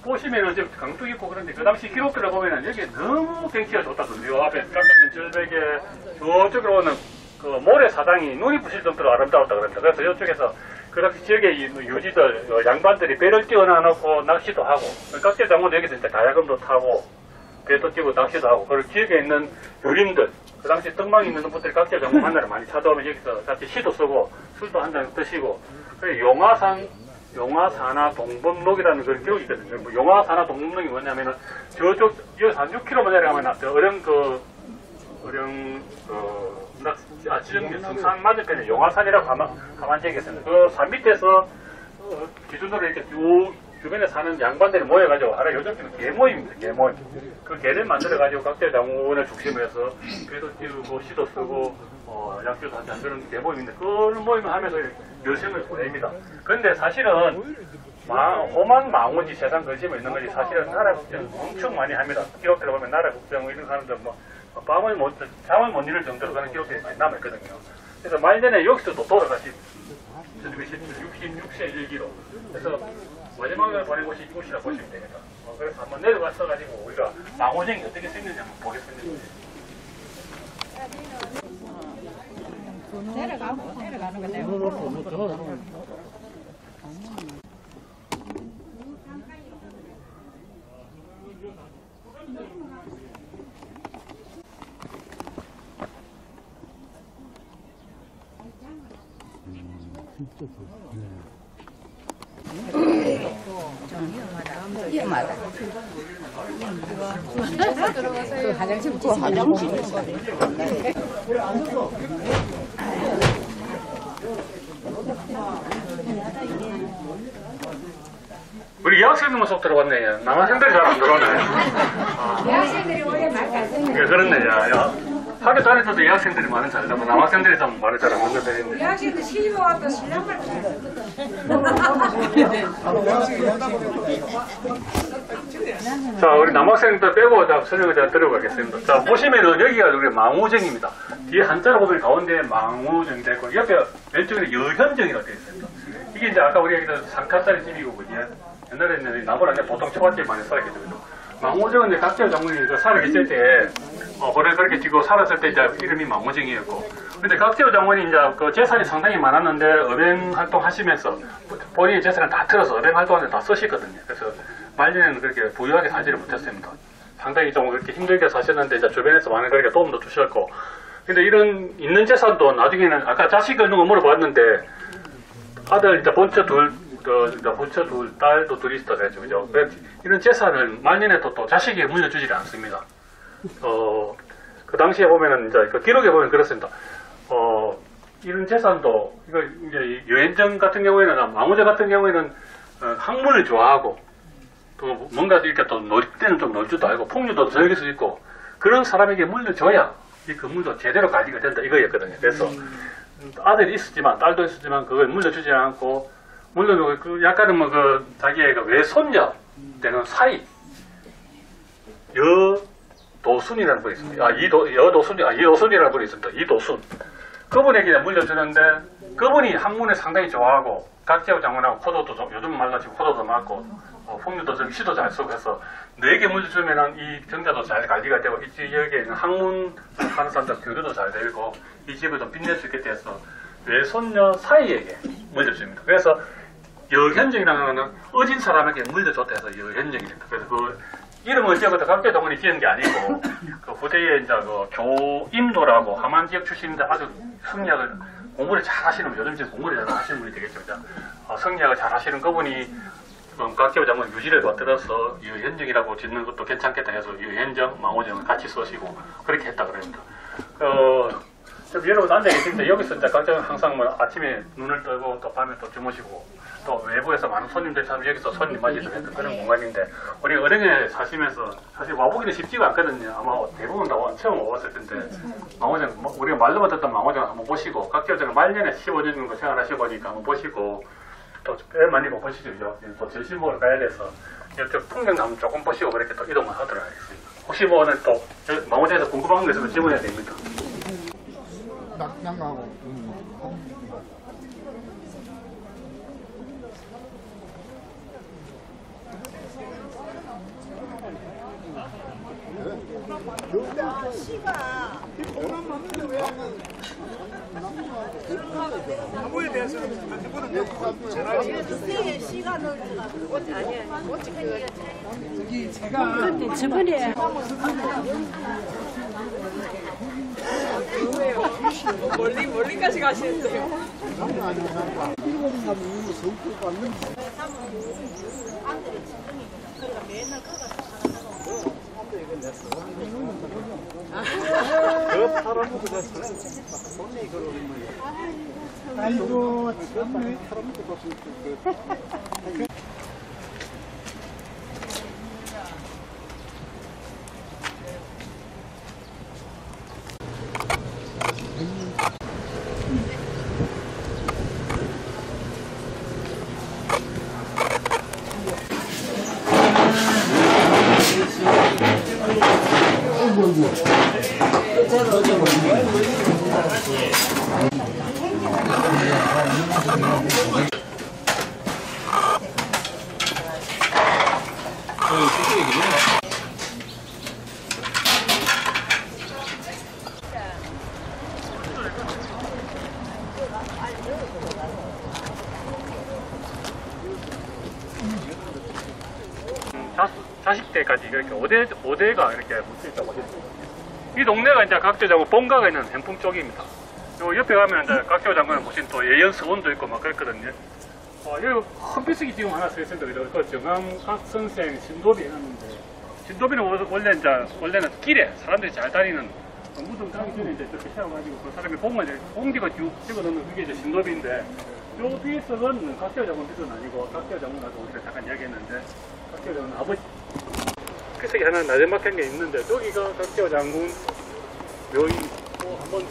보시면은 지금 강둑 있고 그런데 그 당시 기록들을 보면은 여기 너무 경치가 좋다던데 요 앞에 깜짝인 절벽에 저쪽으로 오는 그 모래사당이 눈이 부실 정도로 아름다웠다 그럽니다. 그래서 이쪽에서 그 당시 지역의 유지들 양반들이 배를 띄워놔놓고 낚시도 하고 각자 장군도 여기서 이제 다야금도 타고 배도 띄고 낚시도 하고 그 지역에 있는 요림들 그 당시 떡망이 있는 분들이 각자 장군 만나러 많이 찾아오면 여기서 같이 시도 쓰고 술도 한잔 드시고 그리고 용화산하 동범록이라는 그런 기록이 있거든요. 뭐 용화산하 동범록이 뭐냐면은 저쪽 여기서 한 6km 내려가면 지정면 성산 맞은편에 용화산이라고 가만 지역이었습니다. 그 산 밑에서 기준으로 이렇게 쭉 주변에 사는 양반들이 모여가지고 하나 요즘 개모임입니다. 개모임. 그 개를 만들어가지고 각자 장군을 중심으로 해서 배도 띄우고 시도 쓰고 약주도 한잔 그런 개모임인데 그런 모임을 하면서 여생을 보냅니다. 그런데 사실은 험한 망우지 세상 근심을 있는 거지 사실은 나라 국정 엄청 많이 합니다. 기록들을 보면 나라 국정 이런 사람들 잠을 못 이룰 정도로 그런 기록들이 많이 남아있거든요. 그래서 말년에 여기서 또 돌아가신 66세 일기로 그래서 마지막에 보낸 곳이 이곳이라 보시면 되겠다. 그래서 한번 내려갔어가지고 우리가 망우정이 어떻게 생겼는지 한번 보겠습니다. 내려가는 거 내가. 위험하다. 그 화장실 우리 여학생들만 쏙 들어왔네. 남학생들이 잘 안 들어오네. 여학생들이 원래 말까지. 그렇네. 야. 학교 다닐 때도 여학생들이 말은 잘 듣고 남학생들이 좀 말을 잘 안 듣는 편인데. 여학생들 시집 와도 신랑말 자, 우리 남학생들 빼고 설명을 제가 드려보겠습니다. 자, 보시면은 여기가 우리 망우정입니다. 뒤에 한자로 보면 가운데 망우정이 되고 옆에 왼쪽에는 여현정이라고 되어 있습니다. 이게 이제 아까 우리가 여기서 상카짜리 집이고 뭐지? 옛날에는 나무란데 보통 초가집 많이 살았겠죠. 망우정은 이제 각자 장군이 살아계실 때, 그렇게 지고 살았을 때 이제 이름이 망우정이었고, 근데 각자 장군이 이제 그 재산이 상당히 많았는데 어병 활동 하시면서 본인의 재산을 다 틀어서 어병 활동하는데 다 쓰시거든요. 그래서 말년에는 그렇게 부유하게 살지를 못했습니다. 상당히 좀 그렇게 힘들게 사셨는데 이제 주변에서 많은 그렇게 도움도 주셨고, 근데 이런 있는 재산도 나중에는 아까 자식 있는 거 물어봤는데 아들 이제 본처 둘, 딸도 둘이 있다 그랬죠, 그죠? 이런 재산을 말년에도 또 자식에게 물려주지 않습니다. 그 당시에 보면은 이제 그 기록에 보면 그렇습니다. 이런 재산도 이거 이제 여현정 같은 경우에는 망우정 같은 경우에는 학문을 좋아하고 또 뭔가 이렇게 또 놀 때는 좀 놀 줄도 알고 풍류도 즐길 수 있고 그런 사람에게 물려줘야 이 건물도 제대로 관리가 된다 이거였거든요. 그래서 아들이 있었지만 딸도 있었지만 그걸 물려주지 않고 물론 그 약간은 뭐 그 자기의 그 외손녀 되는 사이 여도순이라는 분이 있습니다. 여도순이라는 분이 있습니다. 이도순 그분에게 물려주는데 그분이 학문을 상당히 좋아하고 각제우 장군하고 포도도 좀 요즘 말라지고 포도도 맞고 풍류도 좀 시도 잘 쓰고 해서 내게 물려주면은 이 정자도 잘 관리가 되고 이 지역에 있는 학문 하는 사람들 교류도 잘 되고 이 집을 좀 빛낼 수 있게 돼서 외손녀 사이에게 물려줍니다. 그래서 여현정이라는 거는 어진 사람에게 물려줬다 해서 여현정이 됩니다. 그래서 그 이름은 지어부터 각계 동원이 지은 게 아니고 그 후대에 이제 그 교임도라고 함안 지역 출신인데 아주 성리학을 공부를 잘 하시는 분, 요즘 공부를 잘 하시는 분이 되겠죠. 성리학을 잘 하시는 그분이 각계부 장군 유지를 받들어서 유현정이라고 짓는 것도 괜찮겠다 해서 유현정, 망호정을 같이 쓰시고 그렇게 했다 그럽니다. 여러분 앉아 계신데 여기서 이제 각자는 항상 뭐 아침에 눈을 뜨고 또 밤에 또 주무시고 또 외부에서 많은 손님들 참 여기서 손님 맞이도 했던 그런 공간인데 우리 어령에 사시면서 사실 와보기는 쉽지가 않거든요. 아마 대부분 다 처음 와봤을 텐데 망호정 우리가 말로만 듣던 망호정 한번 보시고 각계부장은 말년에 15년 정도 생활하시고 보니까 한번 보시고 또 꽤 많이 못 보시죠. 또 점심 먹으러 가야 돼서 이쪽 풍경도 한번 조금 보시고 그렇게 또 이동을 하도록 하겠습니다. 혹시 뭐 오늘 또 망호정에서 궁금한 거 있으면 질문해야 됩니다. 낙양하고 나무에 대해서는 근데 저번에 멀리까지 가시는데요. 아이고 참 사람도 자식 때까지 이렇게 5대가 이렇게 묻혀 있다고 하셨습니다. 이 동네가 이제 각조 장군 본가가 있는 hen풍 쪽입니다. 요 옆에 가면 이제 각조 장군은 무슨 또 예연 서원도 있고 막 그랬거든요. 여기 큰 비석이 지금 하나 서 있습니다. 그 정암각 선생 신도비 해놨는데, 신도비는 원래는 길에 사람들이 잘 다니는 무덤 가기 전에 이제 이렇게 세워가지고 그 사람이 봉지가 쭉 찍어놓는 그게 이제 신도비인데, 요 비석은 각조 장군 비석은 아니고 각조 장군하고 우리가 잠깐 이야기했는데, 각조 장군 아버지 비석이 하나 나전박한 게 있는데, 저기가 각조 장군 묘인 한번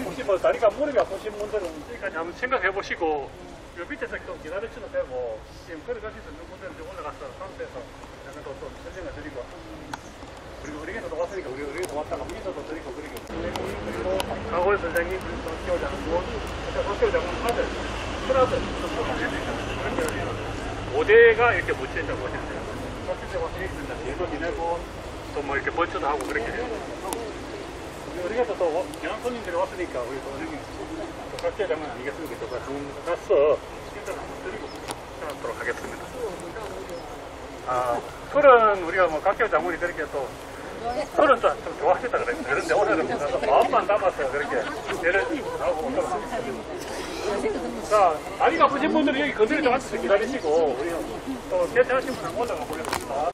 혹시 뭐 다리가 무릎이 아프신 분들은 여기까지 한번 생각해 보시고 요 밑에서 좀 기다리셔도 되고 지금 걸어가실 수 있는 분들은 좀 올라가서 상태에서 약간 또 설명을 드리고 그리고 어린이도 왔으니까 우리 어린이도 왔다가 미소도 드리고 그리고 강월 선생님 그리고 박교 장군 박교 장군 아들 큰아들 그렇게 5대가 이렇게 묻혀있다고 하셨어요. 박교 와서 예도 지내고 또 뭐 이렇게 번처도 하고 그렇게 해요. 우리가 또 연합 손님들이 왔으니까 우리 또 어린이 또 각계 장관 아니겠습니까? 또 가서 일단 한번 드리고 하도록 하겠습니다. 술은 우리가 뭐 각계 장군이 그렇게 또 술은 좀 좋아하시다 그랬어요. 그런데 오늘은 가서 마음만 담아서 그렇게 예를 하고 오도록 하겠습니다. 자, 다리가 아프신 분들은 여기 건드리 좀 앉아서 기다리시고 우리 또 괜찮으신 분은 올라가 보겠습니다.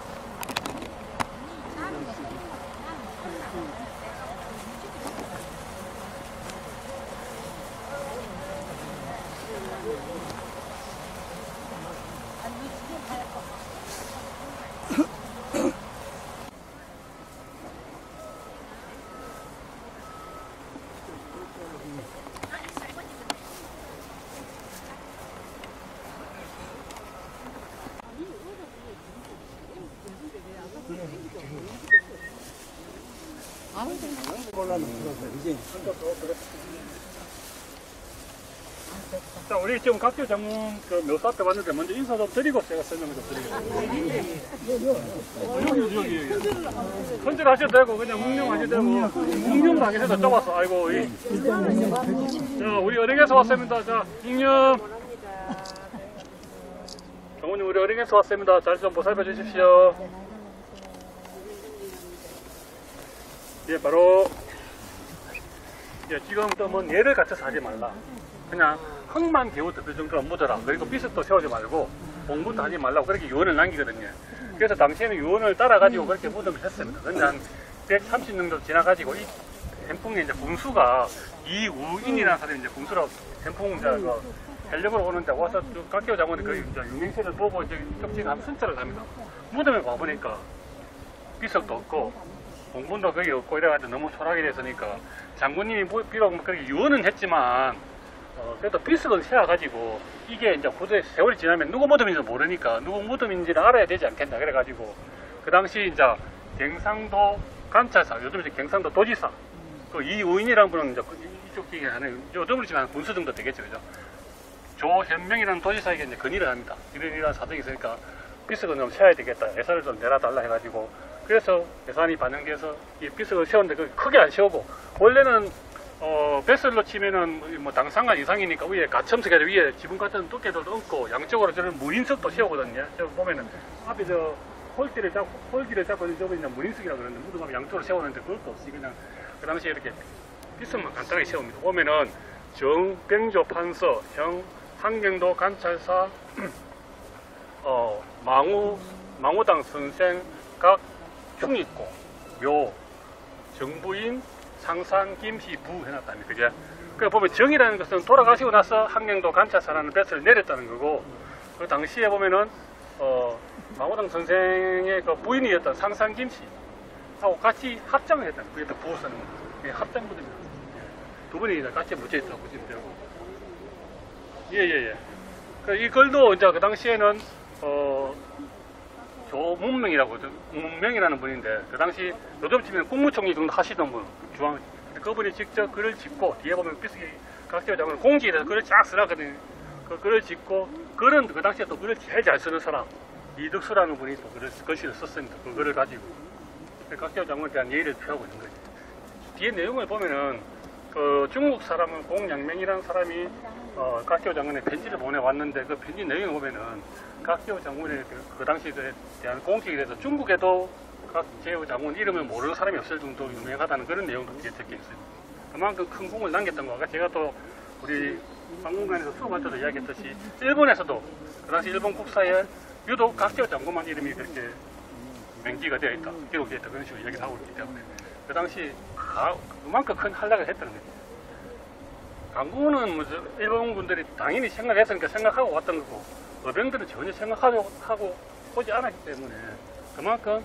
자, 우리 지금 각교 장군 그 묘사 앞에 왔는데 먼저 인사 좀 드리고 제가 설명을 좀 드리겠습니다. 여기. 컨질 하셔도 되고, 그냥 묵룡 하셔도 되고, 묵룡도 하기 전에 좁아서, 아이고, 자, 우리 어령에서 왔습니다. 자, 묵룡. 장군님, 우리 어령에서 왔습니다. 자리 좀 보살펴 주십시오. 예, 바로 예, 지금 또 뭐 예를 갖춰서 하지 말라. 그냥 흙만 개우 덮을 정도로 묻어라. 그리고 비석도 세우지 말고 공부도 하지 말라고 그렇게 유언을 남기거든요. 그래서 당시에는 유언을 따라가지고 그렇게 무덤을 했습니다. 근데 한 130년 정도 지나가지고 이 햄풍에 이제 군수가 이우인이라는 사람이 이제 군수로 햄풍 이제 헬령으로 오는데 와서 각기호 장군이 그 이제 유명세를 보고 이제 쪽지가 한 순찰을 합니다. 무덤에 와보니까 비석도 없고 공분도 거기 없고 이래가지고 너무 초라하게 됐으니까 장군님이 비록 그렇게 유언은 했지만 그래도 비석은 세워가지고 이게 이제 고도에 세월이 지나면 누구 무덤인지 모르니까 누구 무덤인지를 알아야 되지 않겠나 그래가지고 그 당시 이제 경상도 관찰사 요즘 이제 경상도 도지사 그 이우인이라는 분은 이제 이쪽 기에 하는 요즘으로 치면 군수 정도 되겠죠, 그죠? 조현명이라는 도지사에게 이제 건의를 합니다. 이런 사정이 있으니까 비석은 좀 세워야 되겠다. 예산을 좀 내놔달라 해가지고 그래서 예산이 반영돼서 이 비석을 세웠는데 크게 안 세우고 원래는 뱃슬로 치면은 뭐 당상간 이상이니까 위에 가첨석 해서 위에 지붕 같은 두께들도 얹고 양쪽으로 저는 무인석도 세우거든요. 저 보면은 앞에 저 홀기를 잡고 저거 이제 무인석이라고 그러는데 무덤 앞에 양쪽으로 세우는데 그것도 없이 그냥 그 당시에 이렇게 비석만 간단하게 세웁니다. 보면은 정병조 판서, 한경도 관찰사, 망우당 선생 각 충익고, 묘, 정부인, 상산, 김씨, 부 해놨다니, 그제? 그 보면 정이라는 것은 돌아가시고 나서 한경도 관찰사라는 뱃을 내렸다는 거고, 그 당시에 보면은, 망우당 선생의 그 부인이었던 상산, 김씨하고 같이 합장을 했다는 거예요. 그게 부호 쓰는 거. 합장부들입니다. 두 분이 같이 묻혀있다고 보시면 되고. 예. 이 글도 이제 그 당시에는, 조문명이라고, 문명이라는 분인데, 그 당시 요즘 치면 국무총리 정도 하시던 분, 그분이 직접 글을 짓고, 뒤에 보면 비석이 각기호 장군 공지에 대해서 글을 쫙 쓰라거든요. 그 글을 짓고, 글은 그 당시에 또 글을 제일 잘 쓰는 사람, 이덕수라는 분이 또 글씨를 썼습니다. 그 글을 가지고. 각기호 장군에 대한 예의를 표하고 있는 거죠. 뒤에 내용을 보면은, 그 중국 사람은 공양명이라는 사람이 각기호 장군에 편지를 보내왔는데 그 편지 내용을 보면은 각기호 장군의 그 당시에 대한 공직에 대해서 중국에도 각기호 장군 이름을 모르는 사람이 없을 정도로 유명하다는 그런 내용도 뒤에 적혀 있어요. 그만큼 큰 공을 남겼던 거가 제가 또 우리 방공관에서 수업할 때도 이야기했듯이 일본에서도 그 당시 일본 국사에 유독 각기호 장군만 이름이 그렇게 명기가 되어 있다, 기록되어 있다 그런 식으로 이야기를 하고 있기 때문에 그 당시 그만큼 큰 활약을 했다는 거죠. 강군은 뭐 일본 분들이 당연히 생각했으니까 생각하고 왔던 거고 어병들은 전혀 생각하고 오지 않았기 때문에 그만큼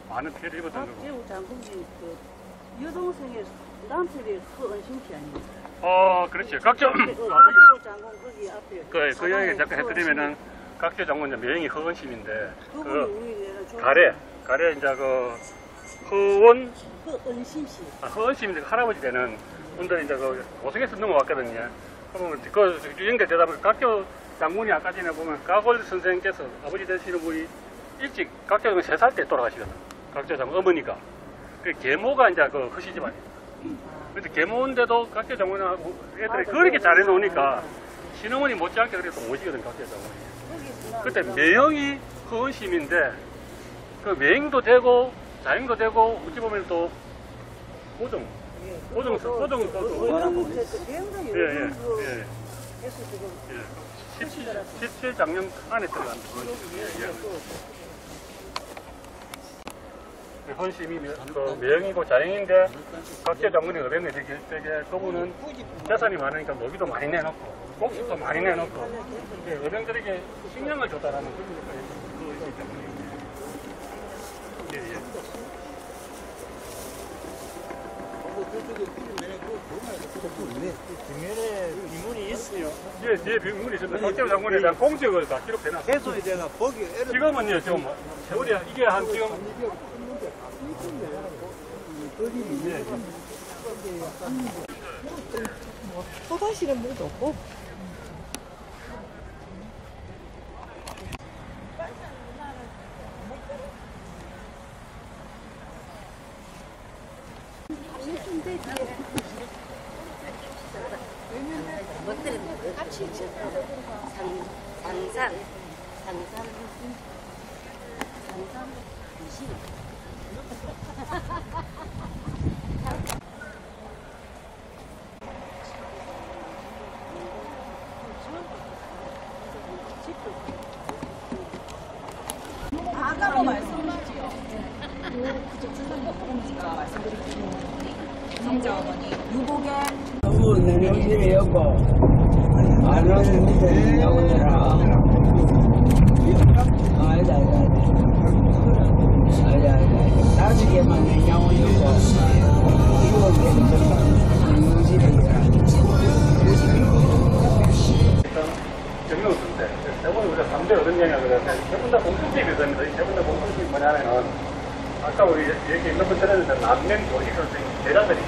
많은 피해를 입었던 거고. 박재우 장군이 그 여동생의 남편이 허은심씨 아닙니까? 그렇죠. 각종 박재우 장군 거기 앞에 그 이야기 잠깐 해드리면은 각종 장군 이제 명이 허은심인데 그분이 그 우리 가래 이제 그 허원 허은심씨 허은심인데 할아버지 되는 분들이 이제 그 고성에서 넘어왔거든요. 그러면 그 연결되다 보면 각교 장군이 아까 전에 보면 가골 선생님께서 아버지 되시는 분이 일찍 각교 장군 3살 때 돌아가시거든. 각교 장군 어머니가. 그 계모가 이제 그 허씨 집안이에요. 근데 계모인데도 각교 장군하고 애들이 그렇게 잘해놓으니까 신어머니 못지않게 그래서 오시거든, 각교 장군이. 그때 매형이 허은심인데 그 매형도 되고 자행도 되고 어찌 보면 또 고정 예. 17장년 안에 들어간 헌심이 매형이고 자행인데 각계 장군이 어렸네 되게 그분은 재산이 많으니까 노비도 많이 내놓고 곡식도 많이 내놓고 어른들에게 식량을 줬다라는 그런 것도 있기 때문에 뒷면에 비문이 있어요. 예, 비문이 있습니다. 각계 장군에 대한 공적을 다 기록해놨어요. 계속 제가 보기 지금은요, 지금 세월이 이게 한 지금 소가시는 물도 없고 아까도 말씀드렸죠. 그쪽 주상복공지가 말씀드렸죠. 성자 어머니 유복에 너무 내려오시면이었고 안 오는데 나오느라 아니다 나중에만 양호였고 이거 정리없는데 저번에 우리가 3대 어른량이라고 그랬는데 세분 다 공통점이 있습니다. 이 세분 다 공통점이 뭐냐면은 아까 우리 얘기 몇 번 들었는데 남면 교직 선생님 제자들이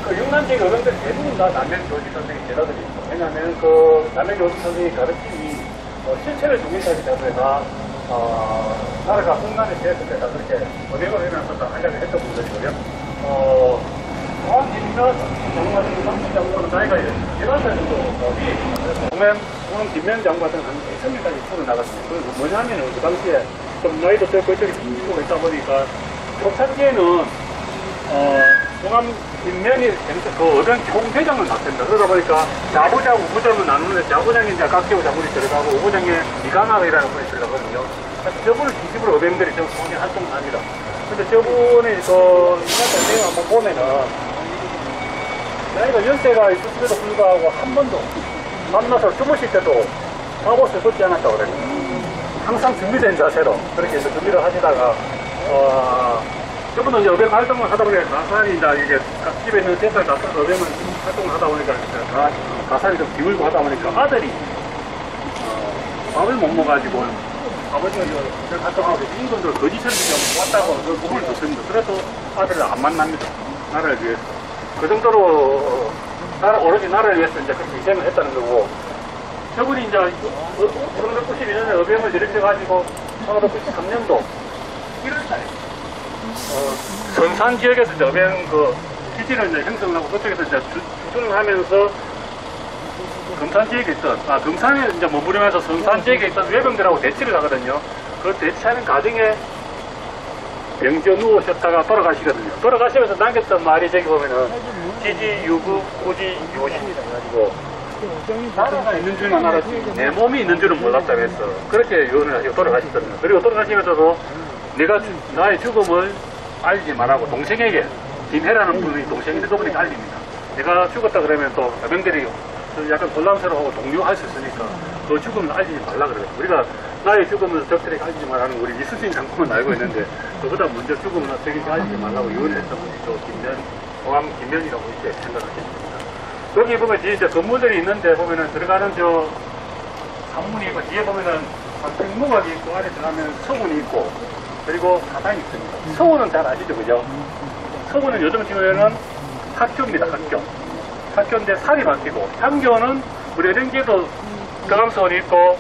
그 6남제 어른들 대부분 다 남면 교직 선생님 제자들이 있어. 왜냐하면 그 남면 교직 선생님 가르침이 실체를 중요시하기 때문에 다 나라가 흥난에 대했을 때 다 그렇게 번역을 해면서 다 하려고 했던 분들이고요. 김이나 장관 같은 그 장관은 나이가 11살 정도 위에 있습니다. 보면 김면 장관 같은 한 2,000명까지 풀어 나갔습니다. 그 뭐냐면은 그 당시에 좀 나이도 적고 이쪽에 힘주고 있다 보니까 초창기에는 공항 김면이 그 어떤 총회장을 맡습니다. 그러다 보니까 자부장, 우부장을 나누는데 자부장이 이제 각계우 장군이 들어가고 우부장에 이강학이라는 분이 들어가거든요. 저분을 중심으로 의병들이 좀 공개 활동을 합니다. 근데 저분이 그 내용 한번 보면은 나이가 연세가 있을지도 불구하고 한 번도 만나서 주무실 때도 밥옷을 벗지 않았다고 그래요. 항상 준비된 자세로 그렇게 해서 준비를 하시다가 저분은 이제 의병 활동을 하다 보니까 가산이 이제 이게 각 집에 있는 대사를 다 써서 의병을 활동을 하다 보니까 가산이 좀 기울고 하다 보니까 아들이 밥을 못 먹어가지고 아버지가 저 활동하고 임금들 거지처럼 왔다고 그 부분을 듣습니다. 그래서 아들을 안 만납니다. 나라를 위해서. 그 정도로 오로지 나라를 위해서 이제 그렇게 희생을 했다는 거고, 저분이 이제 1992년에 의병을 일으켜가지고 1993년도 1월달에 선산 지역에서 이제 의병 그 기지를 이제 형성을 하고 그쪽에서 이제 주둔을 하면서 금산 지역에 있던, 금산에 이제 머무르면서 선산 지역에 있던 외병들하고 대치를 하거든요. 그 대치하는 과정에 병지에 누우셨다가 돌아가시거든요. 돌아가시면서 남겼던 말이 저기 보면은 지지, 유구, 고지, 요신이라 해가지고 나라가 있는 줄만 알았지 내 몸이 있는 줄은 몰랐다고 해서 그렇게 요언을 하시고 돌아가시거든요. 그리고 돌아가시면서도 내가 나의 죽음을 알리지 말라고 동생에게, 김해라는 분이 동생인데 그분에게 알립니다. 내가 죽었다 그러면 또 여병들이 약간 혼란스러워하고 동요할 수 있으니까 너 죽음을 알리지 말라 그래요. 우리가 나의 죽음을 적들에게 알리지 말라는 우리 이수진 장군은 알고 있는데 그보다 먼저 죽음을 적에게 알리지 말라고 요언을 했던 분이 또 공항 김면이라고 이렇게 생각하겠습니다. 여기 보면 뒤에 이제 건물들이 있는데 보면은 들어가는 저 상문이 있고 뒤에 보면은 평무각이 있고 안에 들어가면 서문이 있고 그리고 사당이 있습니다. 서문은 잘 아시죠, 그죠? 서문은 요즘 지으면은 학교입니다, 학교. 학교인데 살이 바뀌고, 향교는 우리 어린이도 경암서원이 있고,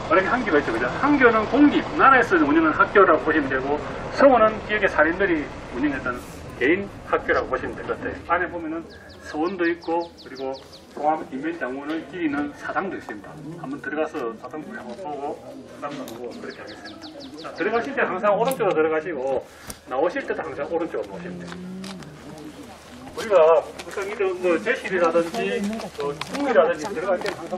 어린이 한교가 있죠, 그죠? 한교는 공립, 나라에서 운영하는 학교라고 보시면 되고, 서원은 지역의 살인들이 운영했던 개인 학교라고 보시면 될 것 같아요. 안에 보면은 서원도 있고, 그리고 공항 김면 장군을 기리는 사당도 있습니다. 한번 들어가서 사당도 한번 보고, 사당도 보고, 그렇게 하겠습니다. 자, 들어가실 때 항상 오른쪽으로 들어가시고, 나오실 때도 항상 오른쪽으로 나오시면 돼요. 우리가 무슨 뭐 제실이라든지 또 충이라든지 들어갈 때 항상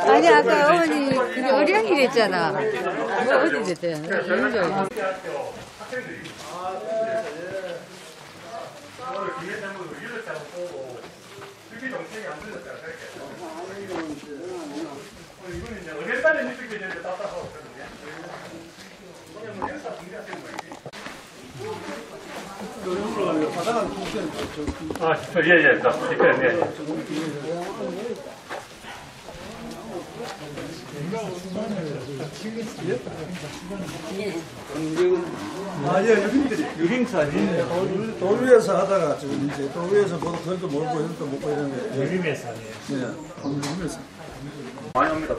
아니 아까 어머니 그게 어령이랬잖아. 뭐 어디 됐대? 이거는 이제 어렸다는 뉴스가 이제 답답하고 있거든요. 이거는 뭐 역사 공개하시는 거예요. 예. 돌 위에서 하다가 지금 이제 돌 위에서 그것도 몰고 이것도 먹고 이러는데 유림에서 네, 유림에서 많이 합니다.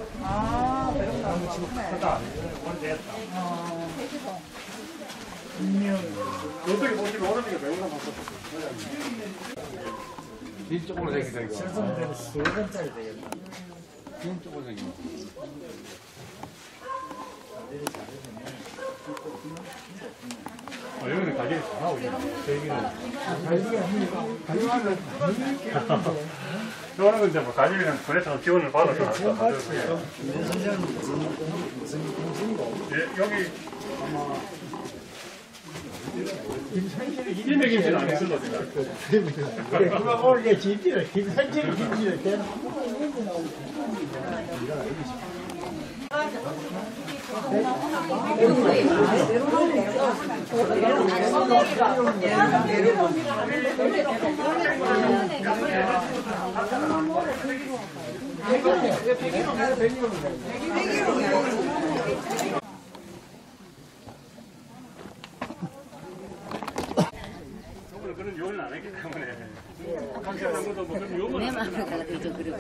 이쪽에 보시면 오른쪽에 매운탕 봤었어요. 긴 쪽으로 생기다 이거. 설성대로 3번짜리 되겠다. 긴 쪽으로 생기. 여기는 가지를 잘하고 있네. 저는 이제 뭐 가지는 그래서 지원을 받아서 하더라고요. 여기 아마 김산철이 김치는 안 했을 거죠. 그거 오늘 김치를 김산철 김치를 대놓고 그런 요원은 안 했기 때문에 각자 장군도 뭐 그런 요원은 안 했기 때문에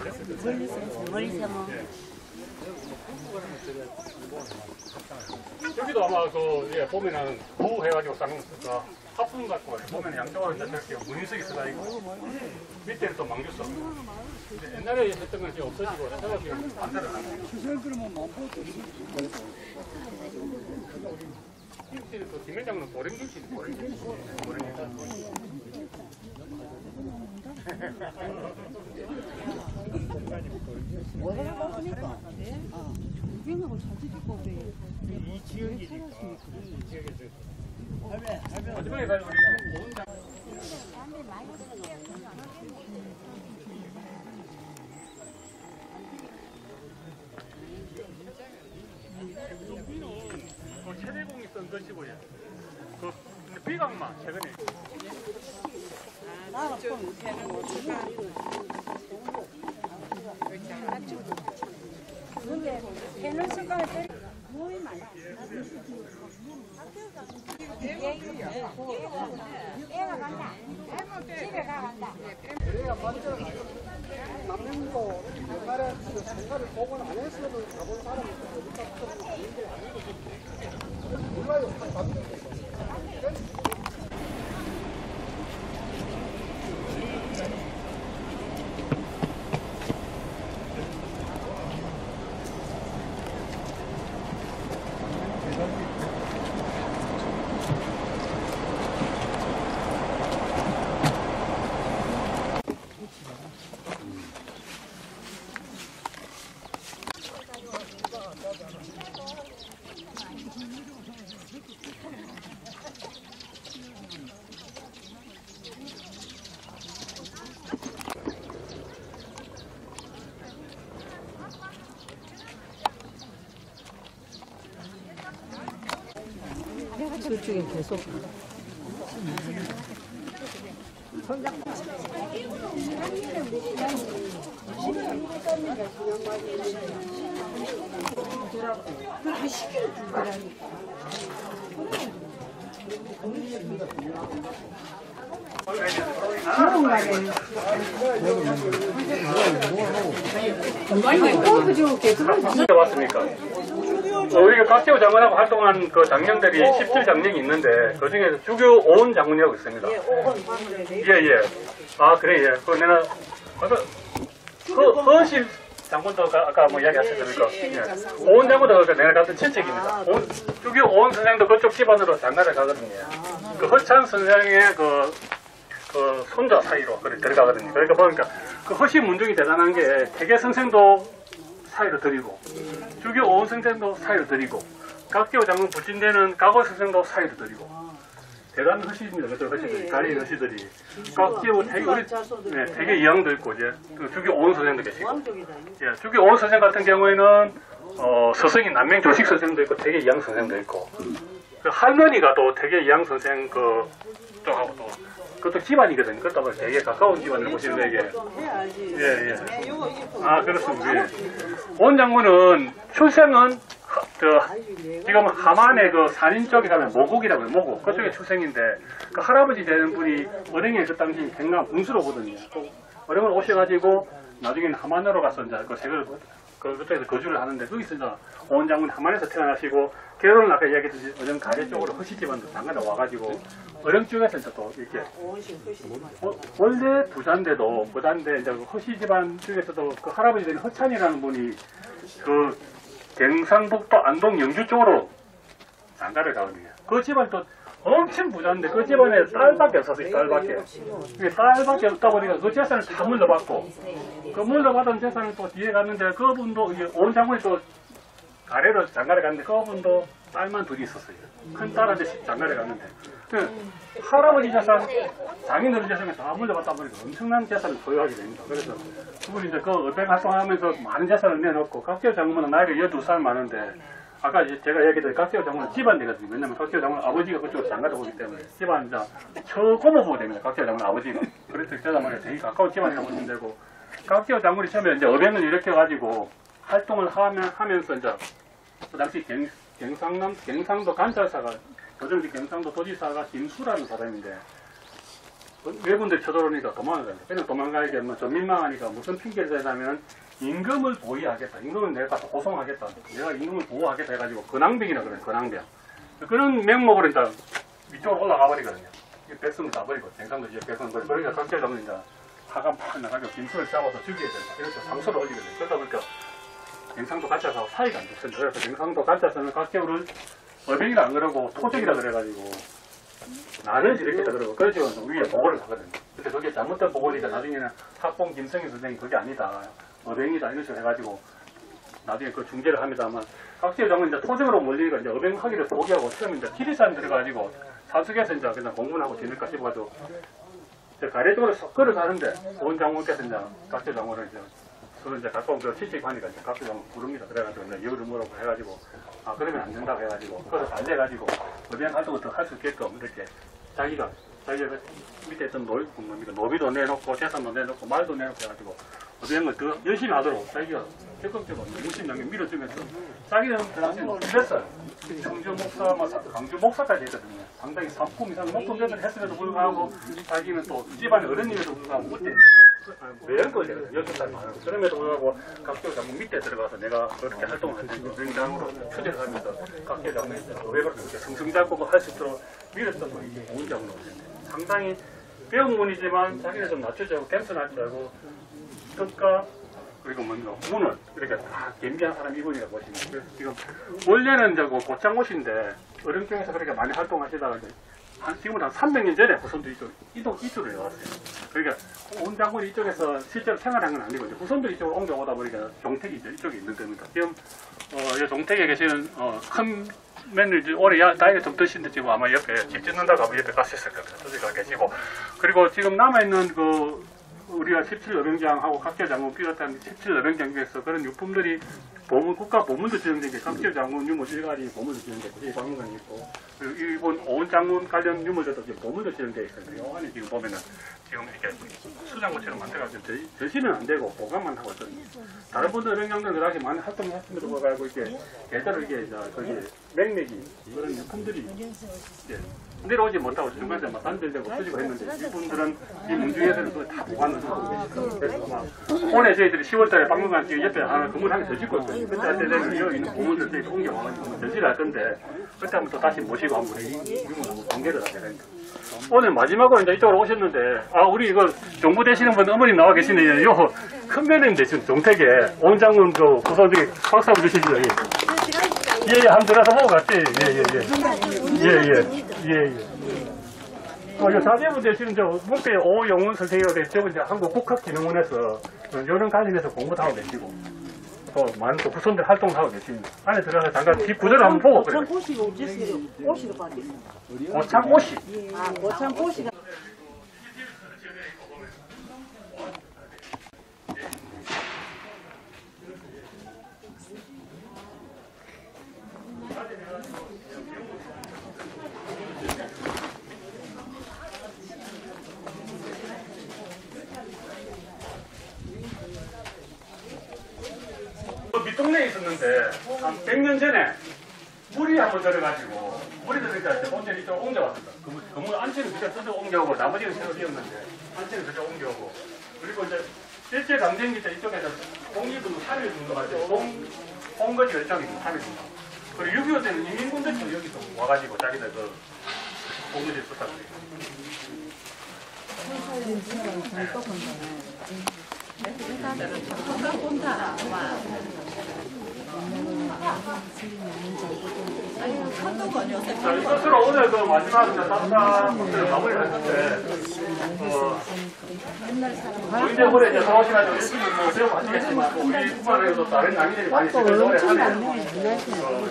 여기도 아마 그 보면은 보호해가지고 쌓는 거 화품 갖고 보면 양쪽으로 저렇게 무늬석이 쓰다 있고 밑에는 또 망주 써. 옛날에 했던 건 이제 없어지고 해서 지금 반대로 하는 거예요. 김치는 또 김회장은 보랭김치. 뭐라고 봤습니까? 유명하고 잘 드시고 이 지역이니까 이 지역에서 마지막에 가지고 우리 온 장. 그 최대공이 쓴 것이고요. 그 비강만 최근에. 근데 해는 습관을 애가 간다. 집에 간다. 그래야 완전 남는 거 옛날에 생활을 복원 안 했어도 가본 사람이 있는데 몰라요. 저쪽에 계속 진짜 왔습니까? 우리가 각제우 장관하고 활동한 그 장령들이 17장령이 있는데 그 중에서 주교 오은 장군이라고 있습니다. 예. 아 그래 예. 그 내가 허실 장군도 아까 뭐 이야기하셨습니까? 예. 오은 장군도 내가 같은 친척입니다. 주교 오은 선생도 그쪽 집안으로 장가를 가거든요. 그 허찬 선생의 그 손자 사이로 들어가거든요. 그러니까 보니까 그 허실 문중이 대단한 게 태계 선생도 사이로 드리고 주교 오은 선생도 사이로 드리고 각계우 장군 부친되는 각오 선생도 사이로 드리고 대단한 허시입니다. 그쪽 허시들이 가리 허시들이 각계우 태계 이황도 있고 이제 그 주교 오은 선생도 계시고 예, 주교 오은 선생 같은 경우에는 서성이 남명 조식 선생도 있고 태계 이황 선생도 있고 그 할머니가 또 태계 이황 선생 그 쪽하고 또 그것도 집안이거든요. 그렇다 보니 되게 가까운 집안을 보시는데 이게 예. 아 그렇습니다. 예. 온 장군은 출생은 지금 함안의 그 산인 쪽에 가면 모국이라고 해요. 모국 그쪽에 출생인데 그 할아버지 되는 분이 어령에 그 당시 경남 군수로 보더니 어령을 오셔가지고 나중에는 함안으로 가서 이제 그 세계를 그쪽에서 거주를 하는데 거기서 이제 오은 장군이 함안에서 태어나시고 결혼을 아까 이야기했듯이 어령 가래 쪽으로 허시 집안도 잠깐 와가지고 어령 쪽에서 이제 또 이렇게 원래 부자인데도 부자인데 이제 그 허시 집안 중에서도 그 할아버지 된 허찬이라는 분이 그 경상북도 안동 영주 쪽으로 장가를 가거든요. 그 집안 또 엄청 부자인데 그 집안에 딸밖에 없었어요. 딸밖에 없다 보니까 그 재산을 다 물려받고 그 물려받은 재산을 또 뒤에 갔는데 그분도 이게 온 장군이 또 가래로 장가를 갔는데 그분도 딸만 둘이 있었어요. 큰 딸한테 장가를 갔는데 그 할아버지 재산, 장인어른 재산을 다 물려받다 보니까 엄청난 재산을 소유하게 됩니다. 그래서 그분이 이제 그 의백 활동하면서 많은 재산을 내놓고 각기호 장군은 나이가 12살 많은데 아까 제가 얘기했던 각기호 장군은 집안이거든요. 왜냐면 각기호 장군은 아버지가 그쪽으로 장가다 보기 때문에 집안 이제 처고모부가 됩니다. 각기호 장군 아버지가. 그래서 그러다 보니까 되게 가까운 집안이라고 보시면 되고 각기호 장군이 처음에 이제 의백을 이렇게 가지고 활동을 하면서 이제 그 당시 경상도 관찰사가 조정지 경상도 도지사가 김수라는 사람인데 외군들이 쳐들어오니까 도망을 가요. 그냥 도망가게 하면 좀 민망하니까 무슨 핑계를 대냐면 임금을 보위하겠다. 임금을 내가 가서 고송하겠다. 내가 임금을 보호하겠다 해가지고 근황병이라 그래요. 근황병. 그런 명목으로 이제 위쪽으로 올라가 버리거든요. 백성을 다 버리고 경상도 지역 백성을 버리고 그러니까 각자 잡는 이제 하가 팍 나가지고 김수를 잡아서 죽여야 된다. 이렇게 상소를 올리거든요. 그러다 보니까 경상도 관찰사하고 사이가 안 좋습니다. 그래서 경상도 관찰사는 각개를 어병이라 안 그러고 토적이라 그래가지고 나는 이렇게 다 그러고 그래서 위에 보고를 하거든요. 근데 그게 잘못된 보고니까 나중에는 학봉 김성희 선생이 그게 아니다. 어병이다 이런 식으로 해가지고 나중에 그 중재를 합니다만 각지의 장은 이제 토적으로 몰리니까 이제 어병하기를 포기하고 처음에 이제 지리산 들어가지고 사숙에서 이제 그냥 공부하고 지낼까 싶어가지고 가래 쪽으로 쏙 걸어가는데 온 장군께서 이제 각지의 장군을 이제 그런 이제 가까운 그 시식하니까 이제 각지의 장군 부릅니다. 그래가지고 이제 이유를 물어보고 해가지고 아 그러면 안 된다고 해가지고 그래서 달래가지고 어병 활동을 더 할 수 있게끔 이렇게 자기가 밑에 있던 노비도 내놓고 재산도 내놓고 말도 내놓고 해가지고 어병을 더 열심히 하도록 자기가 적극적으로 60명이 밀어주면서 자기는 그 당시에 그랬어요. 청주 목사, 강주 목사까지 했거든요. 상당히 상품 이상 높은 것을 했음에도 불구하고 자기는 또 집안의 어른임에도 불구하고 그때 외연거리거든요. 12살 많아요. 그럼에도 불구하고 각교 장군 밑에 들어가서 내가 그렇게 활동을 할 테니까 명장으로 추진을 하면서 각교 장군이 외박을 그렇게 성성잡고 할 수 있도록 밀었던 분이 오은 장군으로 상당히 배운 분이지만 자기는 좀 낮추지 않고 겸손할 줄 알고 뜻과 그리고 문을 이렇게 다 겸비한 사람 이분이라고 보시면 그래서 지금 원래는 이제 고창 옷인데 어른 쪽에서 그렇게 많이 활동하시다가 이제 지금은 한 300년 전에 후손도 이쪽으로 내려왔어요. 그러니까 온 장군이 이쪽에서 실제로 생활한 건 아니고 이제 후손도 이쪽으로 옮겨오다 보니까 종택이 이쪽에 있는 겁니다. 지금 이 종택에 계시는 큰 맨을 올해 나이가 좀 드신데 지금 아마 옆에 집 짓는다고 아마 옆에 가셨을 겁니다. 저기가 계시고 그리고 지금 남아있는 그 우리가 17어병장하고 각계 장군 비롯한 17어병장 중에서 그런 유품들이 국가 보문도 지정된 게 각계 장군 유물 일가리 보문도 지정된 게 박물관이 있고 그리고 일본 오은 장군 관련 유물들도 지금 보문도 지정되어 있거든요. 요 안에 지금 보면은 지금 이렇게 수장고처럼 만들어가지고 전시는 안 되고 보관만 하고 있거든요. 다른 분들 어병장들은 그렇게 많이 활동을 했음에도 불구하고 이렇게 제대로 이게 저기 맥맥이 그런 유품들이 이제 내려오지 못하고 중간에 막 단절되고 쓰지고 했는데 이분들은 이 문중에서는 그걸 다 보관을 하고 계시거든요. 그래서 아마 올해 저희들이 10월달에 박물관 지금 옆에 하나 건물 하나 더 짓고 있거든요. 그때 할 때는 여기 있는 보물들 저희 옮겨와가지고 전시를 할 건데 그때 한번 또 다시 모시고 한번 한번 공개를 하게 됩니다. 오늘 마지막으로 이제 이쪽으로 오셨는데 우리 이거 정부 되시는 분 어머님 나와 계시네요. 요 큰 면인데 지금 정택에 온 장군 그 구성 중에 박수 한번 주시죠. 예, 한번 들어가서 보고 갔지. 예. 자제분들 지금 목표에 오영훈 선생님하고 저분 이제 한국 국학기능원에서 이런 관련해서 공부도 하고 계시고 또 많은 또 후손들 활동을 하고 계십니다. 안에 들어가서 잠깐 집 구조를 한번 보고 그래요. 오시도 봤어요. 오창오시. 오창오시가. 밑동네에 있었는데 한 100년 전에 물이 한번 들어가지고 물이 들어가니까 온전히 이쪽 옮겨왔습니다. 건물 안치는 그냥 저쪽 옮겨오고 나머지는 새로 지었는데 안치는 저쪽 옮겨오고 그리고 이제 일제 강점기 때 이쪽에서 독립운동 3일 정도 가지고 홍거지가 이쪽입니다. 3일 정도. 그리고 6.25 때는 인민군대처럼 여기서 와가지고 자기들 그 공무지를 썼다고 그래요. 자, 이것으로 오늘 그 마지막 답사 마무리를 했는데, 이제 올해 이제 사오시가지고 열심히 뭐 배워가시겠지만, 우리뿐만 아니라 다른 낭인들이 많이 지금 노래하네요.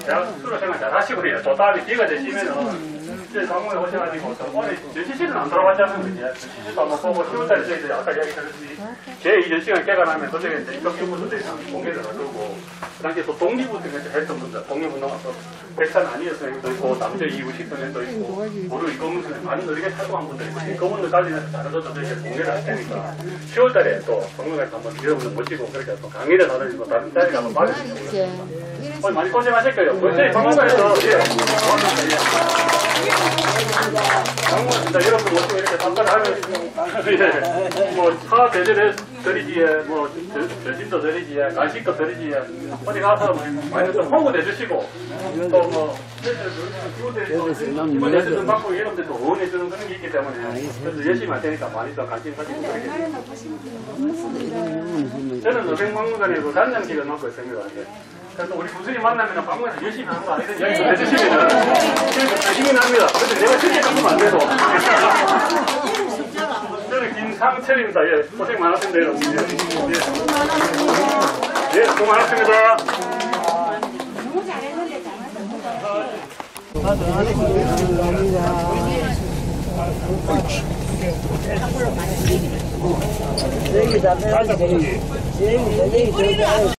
대학 수료 생활 잘 하시고요. 또 다음에 기회가 되시면은, 이제 방문에 오셔가지고, 오늘 전시실은 안 돌아갔잖아요. 이제 전시실도 한번 보고, 10월달에 저희들이 아까 이야기 드렸듯이, 제2전시관 개관하면 도저히 이제 입학교부들이 공개를 하고, 그 당시에 또 독립운동을 했던 분들, 독립운동하서 백산 아니었 선생님도 있고, 남자 이우식 선생님도 있고, 모르 이거문 선생님, 많은 의리게 활동한 분들이 있고, 이 그분들까지는 다른 것도 이렇게 공개를 할 테니까, 10월달에 또 박물관에서 한번 여러분들 모시고, 그렇게 또 강의를 하든지, 다른 자리에 한번 받으시고, 오늘 많이 고생하실 거예요. 저희 박물관에서, 박물관 여러분들 모시고 이렇게 답변을 하면, 뭐, 차 대접해 드리지에, 뭐, 점심도 드리지에, 간식도 드리지에, 어디 가서 많이 좀 홍보해 주시고, 또 뭐, 이번 예술좀 받고 여러분들도 응원해 주는 그런 게 있기 때문에, 그래서 열심히 할 테니까 많이 또 관심 가지고 그러겠습니다. 저는 의백박물관에 그 단장직을 맡고 있습니다. 그래서 우리 교수님 만나면 박물관에서 열심히 하는 거 아니든 이야기 좀 해주시면은, 열심히 합니다. 근데 내가 실제 갖고는 안 돼도. 저는 김상철입니다. 예, 고생 많았습니다, 여러분. 예, 수고 많았습니다. 너무 잘했는데 잘했어.